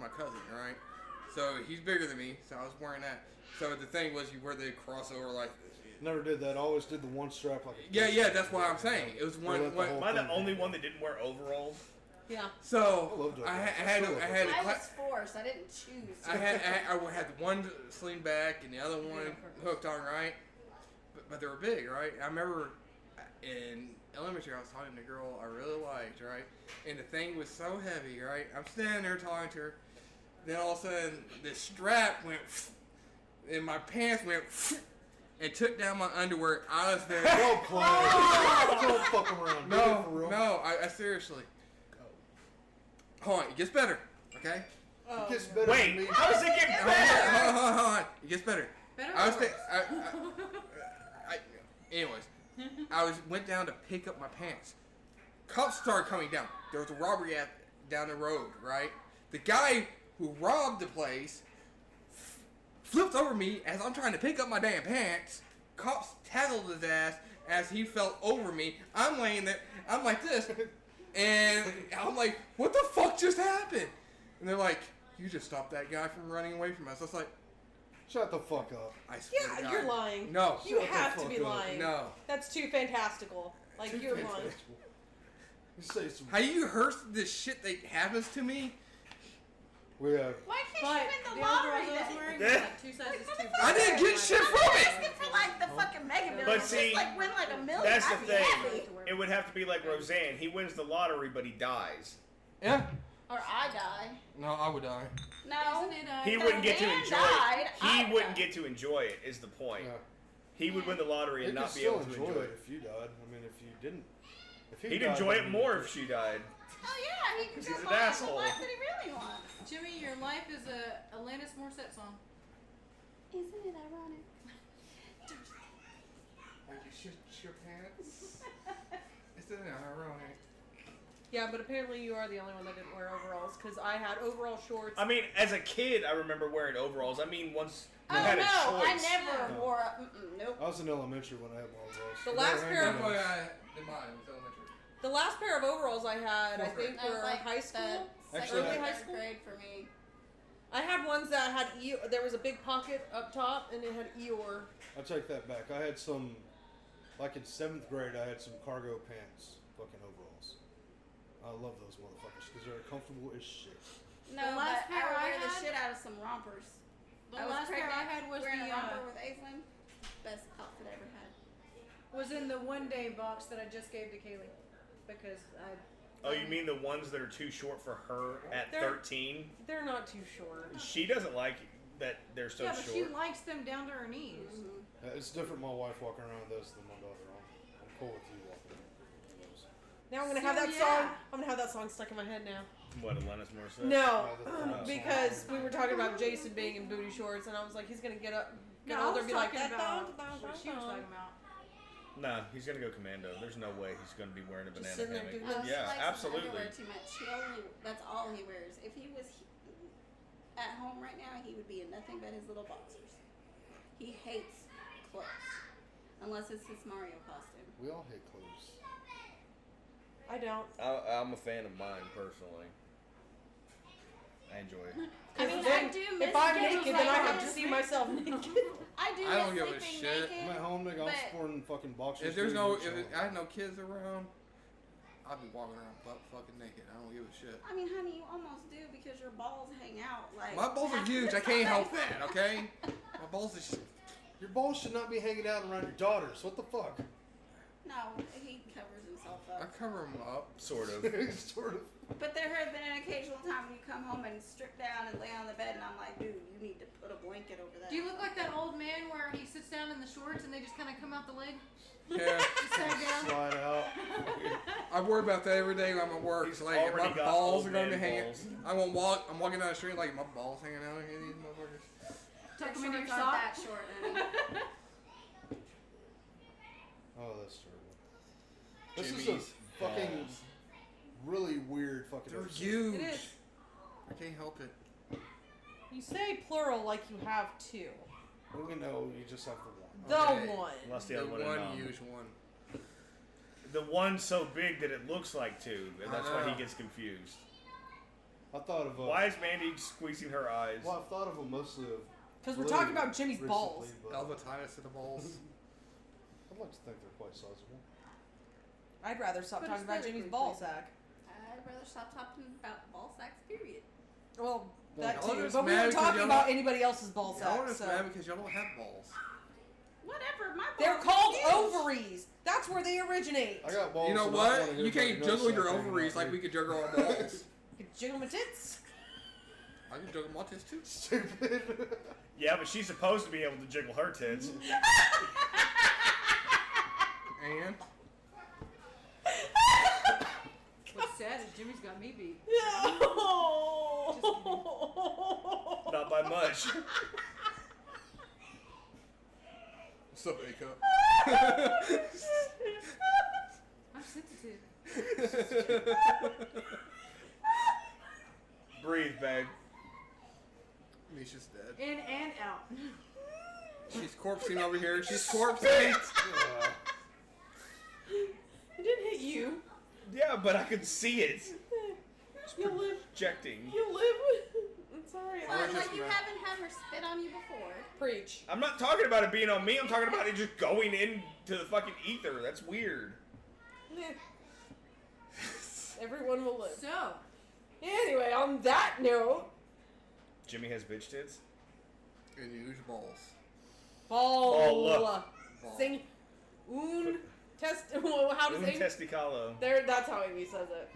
my cousin, right? So he's bigger than me, so I was wearing that. So the thing was, you wear the crossover like. Never did that. Always did the one strap like. Yeah, that's what I'm saying. It was one. Let the whole Am I the thing only hang. one that didn't wear overalls? Yeah. So I loved it. I I had still I love had it. a I cla- was forced. I didn't choose. I had one sling back and the other one hooked on, right? But they were big, right? I remember in elementary I was talking to a girl I really liked, right? And the thing was so heavy, right? I'm standing there talking to her. Then all of a sudden the strap went and my pants went and took down my underwear. I was there. Don't play. Don't fuck around. Did it for real? No, I seriously. Hold on, it gets better, okay? It gets better than Wait, me. how does it get Hold better? on, hold on. It gets better. Better I was or worse? Anyways, went down to pick up my pants. Cops started coming down. There was a robbery down the road, right? The guy who robbed the place flipped over me as I'm trying to pick up my damn pants. Cops tackled his ass as he fell over me. I'm laying there. I'm like this. And I'm like, what the fuck just happened? And they're like, you just stopped that guy from running away from us. I was like, Shut the fuck up. I swear to Yeah, God. you're lying. No. You Shut the have to fuck be up. lying. No. That's too fantastical. Like, you're lying. You say some. How you heard this shit that happens to me? We have. Why can't But you win the the lottery overalls I was then? wearing Yeah. were like 2 sizes too big. I didn't get shit from it. Asking for like the fucking mega million. But see, just like win like a million. That's the I'd be thing. happy. It would have to be like Roseanne. He wins the lottery, but he dies. Yeah. Or I die. No, I would die. No. Isn't it, He The wouldn't get to man enjoy died, it. He I wouldn't died. get to enjoy it. Is the point? Yeah. He would win the lottery You and could not be still able to enjoy it. if you died. I mean, if you didn't. If he He'd died, enjoy then it you more would- if she died. Oh yeah, he could 'Cause go he's an buy the asshole. life that he really wants. Jimmy, your life is a Alanis Morissette song. Isn't it ironic? You shit your pants. Isn't it ironic? Yeah, but apparently you are the only one that didn't wear overalls, because I had overall shorts. I mean, as a kid, I remember wearing overalls. I mean, once you Oh had a no, I choice. never No. wore. Nope. I was in elementary when I had my overalls. The I last never pair had of- my- In mine was elementary. The last pair of overalls I had, I Fourth think, That was were like high school. Actually, Early second, high third school? grade for me. I had ones that had there was a big pocket up top, and it had Eeyore. I take that back. I had some, like in 7th grade, I had some cargo pants, fucking overalls. I love those motherfuckers because they're comfortable as shit. No, The last but pair I would I wear the had- shit out of some rompers. The I was last pair I pregnant, had was wearing the a romper with Aislinn. Best outfit I ever had. was in the one day box that I just gave to Kaylee because I. Oh, you mean the ones that are too short for her at They're- 13? They're not too short. She doesn't like that they're so yeah, but she short. likes them down to her knees. It's different. My wife walking around with this than my daughter. I'm cool with you walking around with those. Now I'm gonna So, have that yeah. song. I'm gonna have that song stuck in my head now. What, Alanis Morissette? No, Oh, because we were talking about Jason being in booty shorts, and I was like, he's gonna get No, I older, was and be like talking that. about what she was talking about. Nah, he's gonna go commando. There's no way he's gonna be wearing a banana sitting there hammock. doing He Yeah, likes absolutely. His underwear too much. That's all he wears. If he was at home right now, he would be in nothing but his little boxers. He hates clothes, unless it's his Mario costume. We all hate clothes. I don't. I'm a fan of mine personally. I enjoy it. I mean, then I do miss if I'm Jim's naked, then I like have to this. see myself naked. I do I don't miss give a sleeping shit. naked. I'm at home, nigga. I'm But- sporting fucking boxers. If there's dude, no, and chilling. I had no kids around, I'd be walking around butt fucking naked. I don't give a shit. I mean, honey, you almost do because your balls hang out like. My balls are half huge. the I can't time. help that. Okay. My balls are. Your balls should not be hanging out around your daughters. What the fuck? No, he covers himself I up. cover them up. Sort of. sort of. But there has been an occasional time when you come home and strip down and lay on the bed, and I'm like, dude, you need to put a blanket over that. Do you look like that old man where he sits down in the shorts and they just kind of come out the leg? Yeah. Just sag down? Slide out. I worry about that every day when I'm at work. He's It's like if already my got balls old are gonna be man hanging. balls. I'm walking down the street like my balls hanging out here. These motherfuckers. Tuck Your them in your shorts aren't sock? that short, honey. Oh, that's terrible. This is Jimmy's a fucking balls. really weird fucking They're episode. huge. It is. I can't help it. You say plural like you have two. Well, we know you just have the one. The Okay. one. Unless the The other one, one huge one. the one so big that it looks like two, and that's why I know. he gets confused. I thought of Why is Mandy squeezing her eyes? Well, I've thought of them mostly of. Because we're really talking about Jimmy's recently, balls. but Elvatitis to the balls. I'd like to think they're quite sizable. I'd rather stop But talking about aesthetically Jimmy's ball pleasing. sack. I'd rather stop talking about ball sacks, period. Well, that Y'all too. just But we mad were because talking y'all about don't- anybody else's ball Y'all sack. just So. mad because y'all don't have balls. Whatever, my balls They're are called huge. ovaries. That's where they originate. I got balls. You know and I don't wanna what? hear You about can't your juggle your nutsack hanging ovaries out like here. we could juggle our balls. You can jiggle my tits. I can juggle my tits too. Stupid. Yeah, but she's supposed to be able to jiggle her tits. And What's sad is Jimmy's got me beat. Not by much. what's up, A-Cup? I'm sensitive. Breathe, babe. Misha's dead. In and out. She's corpsing over here. She's corpsing. Yeah. It didn't hit you. Yeah, but I could see it. You live. Projecting. You live. I'm sorry. What, Orange like is you red. haven't had her spit on you before? Preach. I'm not talking about it being on me. I'm talking about it just going into the fucking ether. That's weird. Everyone will live. So, Anyway, on that note, Jimmy has bitch tits. And huge balls. ball. Ball. Sing. Un test. How does Un it? testicalo. There. That's how Amy says it.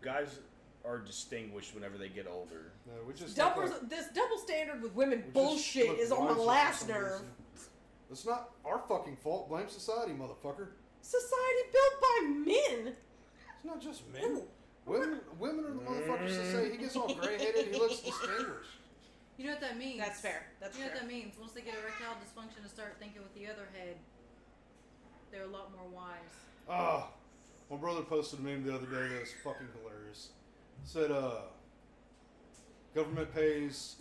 Guys are distinguished whenever they get older. No, we just Double, look like- this double standard with women we just bullshit look is on my wiser for last some nerve. reason. It's not our fucking fault. Blame society, motherfucker. Society built by men. It's not just men. Women are the motherfuckers that say he gets all gray-headed. He looks distinguished. you know what that means? That's fair. That's You know fair. what that means? Once they get erectile dysfunction and start thinking with the other head, they're a lot more wise. Ah, my brother posted a meme the other day that was fucking hilarious. Said, government pays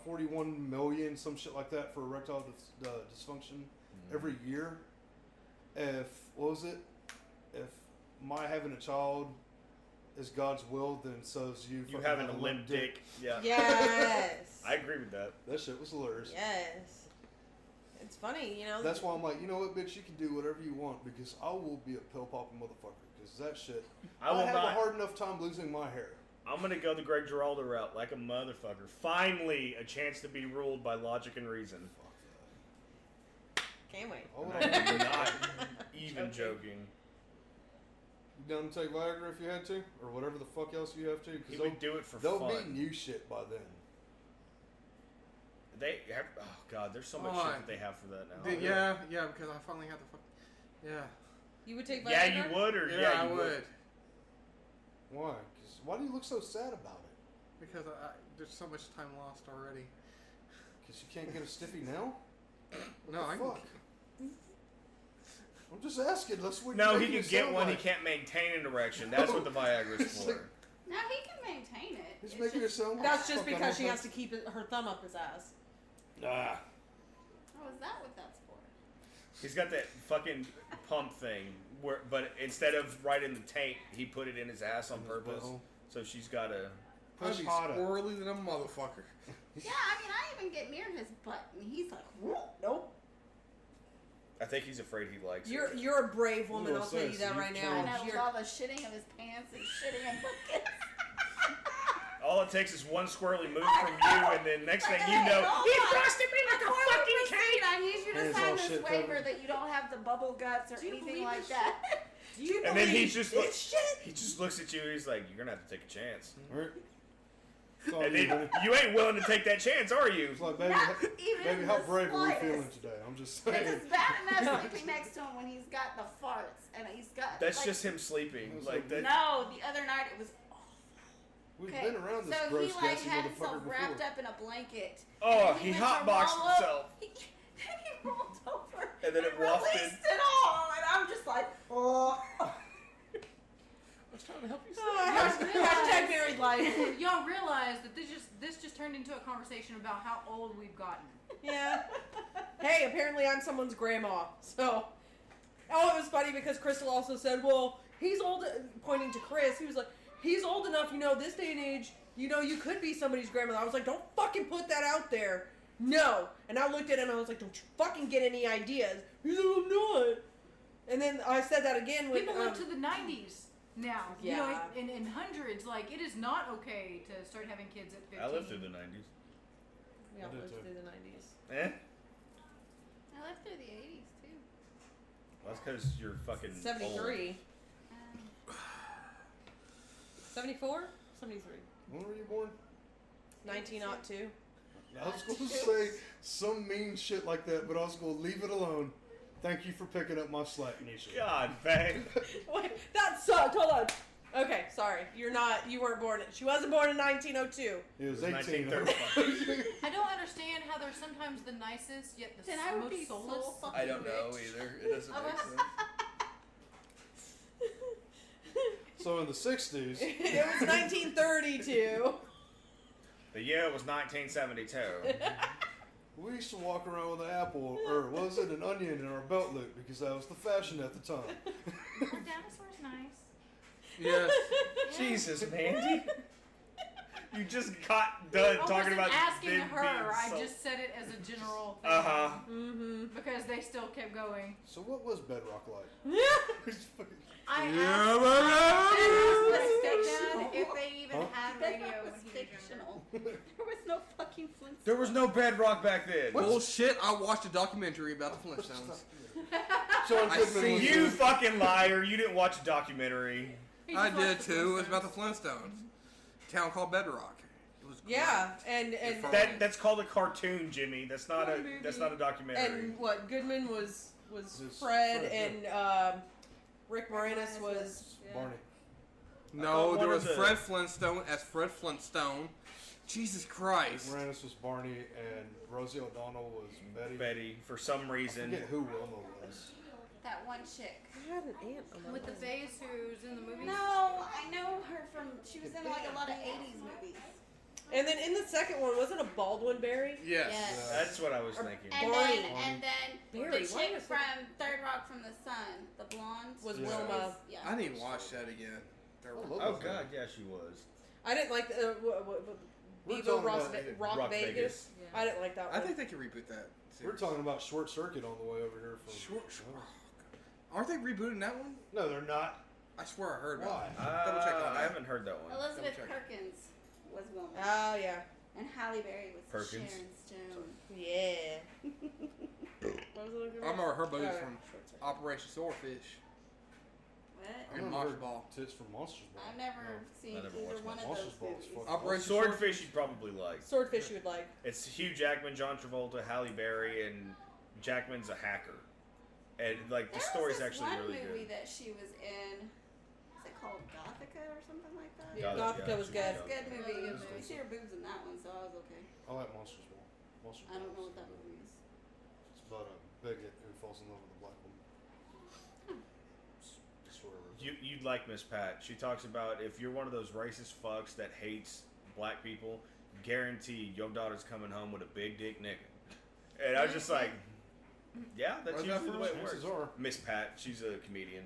41 million, some shit like that, for erectile dysfunction every year. If what was it? If my having a child is God's will, then so is you. You fucking having a having limp dick. Yeah. Yes. I agree with that. That shit was hilarious. Yes. It's funny, you know. That's why I'm like, you know what, bitch, you can do whatever you want because I will be a pill popping motherfucker. Because that shit, I will have not. a hard enough time losing my hair. I'm gonna go the Greg Giraldo route like a motherfucker. Finally, a chance to be ruled by logic and reason. Can't wait. Why would I'm I do that? not even joking. You down to take Viagra if you had to, or whatever the fuck else you have to? He Because would do it for there'll be fun. new shit by then. They have, oh god, there's so much Why? shit that they have for that now. Yeah, because I finally had the fuck. Yeah. You would take Viagra? Yeah, you would, or Yeah, I you would. Why? Because Why do you look so sad about it? Because there's so much time lost already. Because you can't get a stiffy now? No, I Fuck. I'm just asking. Let's wait. No, he can get one. He can't maintain an erection. That's what the Viagra's for. No, he can maintain it. He's It's making it sound like That's just fuck, I because don't she has know. to keep her thumb up his ass. Ah. Oh, is that what that's for? He's got that fucking pump thing, but instead of right in the tank, he put it in his ass on purpose. So she's got to... I'd be hotter. squirrely than a motherfucker. Yeah, I mean, I even get near his butt, and he's like, whoop. Nope. I think he's afraid he likes You're it. you're a brave woman. Well, I'll tell you sis, that you right changed. I now. know, with You're- all the shitting of his pants and shitting in buckets. All it takes is one squirrely move from you, and then next thing you know, he frosted me like a fucking cake. I need you to Hands sign all this shit waiver covered. that you don't have the bubble guts or Do you anything believe like this that. Do you And then he believe just this shit? he just looks at you. He's like, "You're gonna have to take a chance." Right? It's all And you, then buddy. you ain't willing to take that chance, are you? It's like, baby, Not even baby, how the brave are we slightest. feeling today? I'm just It's saying. as bad enough sleeping next to him when he's got the farts and he's got. That's like, just him sleeping. It's Like that. No, the other night it was. We've Okay, been around this so gross, he like gassy had motherfucker himself before. wrapped up in a blanket. Oh, and he went to hotboxed roll up, himself. He rolled over. And then it wafted. Released it all, and I'm just like, oh. I was trying to help you. Hashtag married life. Y'all realize that this just turned into a conversation about how old we've gotten. Yeah. Hey, apparently I'm someone's grandma. So, oh, it was funny because Crystal also said, "Well, he's old." Pointing to Chris, he was like, "He's old enough, this day and age. You could be somebody's grandmother." I was like, "Don't fucking put that out there." No. And I looked at him and I was like, "Don't you fucking get any ideas?" He's like, "I'm not." And then I said that again with People live to the 90s now. Yeah. In hundreds. Like, it is not okay to start having kids at 15. I lived through the 90s. We all I did lived too. through the 90s. Eh? I lived through the 80s too. Well, that's because you're fucking 73. 74? 73. When were you born? 1902. I was going to say some mean shit like that, but I was going to leave it alone. Thank you for picking up my slack, Nisha. God, babe. Wait, that sucked. Hold on. Okay, sorry. You weren't born. She wasn't born in 1902. It was It was 1800. I don't understand how they're sometimes the nicest, yet the Then I would most be so soulless. fucking I don't know rich. either. It doesn't I make was- sense. So in the 60s, It was 1932. The year was 1972. we used to walk around with an apple, or was it an onion in our belt loop, because that was the fashion at the time. A dinosaur's nice. Yes. Jesus, Mandy. You just got done I talking wasn't about asking them her. being I so- just said it as a general thing. Uh-huh. Mm-hmm. Because they still kept going. So what was bedrock like? I Yeah, asked That's the fictional. stepdad if they even Huh? had That radio was when he was younger. fictional. There was no fucking Flintstones. There was no bedrock back then. Bullshit. I watched a documentary about the Flintstones. John I Goodman see was You the- fucking liar. You didn't watch a documentary. He I just did watched the too. It was Flintstones. about the Flintstones. Town called Bedrock. It was great. Yeah, and You're That's called a cartoon, Jimmy. That's not a documentary. and what Goodman was This Fred, Fred, and Rick Moranis was Barney. I No, thought there one was of the- Fred Flintstone as Fred Flintstone. Jesus Christ. Moranis was Barney, and Rosie O'Donnell was Betty. Betty, for some I reason. forget who Wilma was. That one chick. I had an aunt on my With the phone. face who's in the movie. No, I know her from. She was in like a lot of 80s movies. And then in the second one, wasn't a Baldwin Berry? Yes. Yes. That's what I was thinking. And Barney. then Barry, the why chick was it- from Third Rock from the Sun, the blonde, Was Yeah. Wilma. Yeah. I need to watch that again. They're- I love Oh that God, thing. yeah, she was. I didn't like the We're Vivo talking Rock, about Rock Vegas. Vegas. I didn't like that one. I think they can reboot that. We're series. talking about Short Circuit on the way over here from. Short. Aren't they rebooting that one? No, they're not. I swear I heard Why? about it. Double check on I that. haven't heard that one. Elizabeth Double check. Perkins was Wilma, Oh yeah, and Halle Berry was Perkins. Sharon Stone. yeah. What was it looking I remember her boobs Oh, from Short Circuit. Operation Swordfish. What? I And never Monster heard Ball. tits from Monsters Ball. I've never No. seen I never either watched one of Monsters those Ball is movies. fucking- Operation Swordfish, you'd probably like. Swordfish, you would like. It's Hugh Jackman, John Travolta, Halle Berry, and Jackman's a hacker. And like the There story's was this actually one really movie good. that she was in. What's it called? Gothica or something like that? Yeah, Gothica was good. That's a good movie. You see her boobs in that one, so I was okay. I like Monsters Ball. Monsters I don't know Ball what that movie is. It's about a bigot who falls in love with a black woman. It's sort of You'd like Miss Pat. She talks about if you're one of those racist fucks that hates black people, guaranteed your daughter's coming home with a big dick nigga. And I was just like, yeah, that's Where's that usually the way it Chances works. are. Miss Pat, she's a comedian.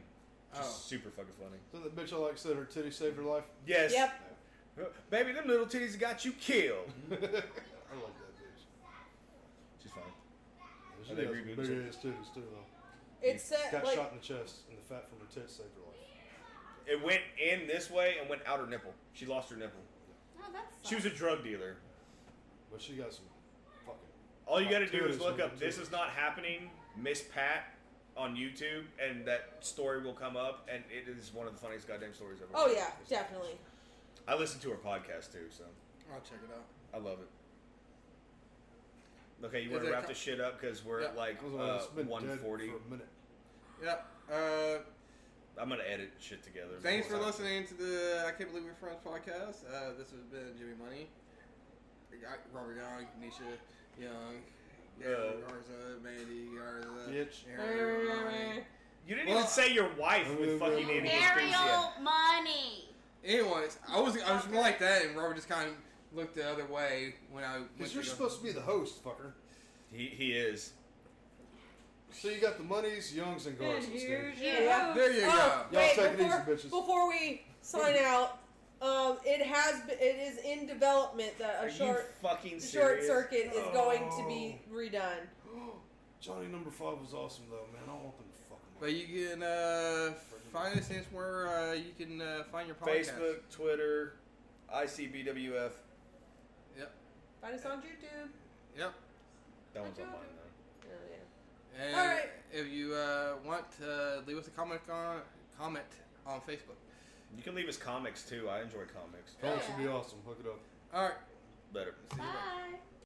She's Oh. super fucking funny. So that bitch I like said her titty saved her life. Yes. Yep. Baby, them little titties got you killed. I like that bitch. She's fine. She Are they has some rebooting big it? ass titties too though. It's Got like shot in the chest and the fat from her tits saved her life. It went in this way and went out her nipple. She lost her nipple. Oh, that's. She was a drug dealer. But she got some fucking. All you gotta do is Titties look on up the "This titties. Is Not Happening," Miss Pat on YouTube, and that story will come up, and it is one of the funniest goddamn stories ever. oh yeah, definitely. I listen to her podcast too, so I'll check it out. I love it. Okay, you Is want to it wrap co- this shit up because we're Yeah. at like I was like, it's been dead 140. for a minute. Yeah. I'm gonna edit shit together. Thanks for listening to the I Can't Believe We're Friends podcast. This has been Jimmy Money, Robert Young, Nisha Young, Gary Garza, Mandy Garza, Bitch. Aaron Money. You didn't Well, even say your wife with fucking Andy Ariel Money. Anyways, I was more like that, and Robert just kind of looked the other way when I went Because you're to go. supposed to be the host, fucker. He is. So you got the Monies, Youngs, and Garzas. dude. Yeah. There you go. Y'all Wait, take it easy, before, bitches. before we sign out, it is in development that Are a you short fucking short serious? circuit is going to be redone. Johnny number 5 was awesome though, man. I want them to fucking. But you can find us where you can find your podcast. Facebook, Twitter, ICBWF. Yep. Find us on YouTube. Yep. That one's on mine though. Oh yeah. And All right. if you want to leave us a comment on Facebook. You can leave us comics too. I enjoy comics. Comics would be awesome. Hook it up. All right. Better. See you later. Bye.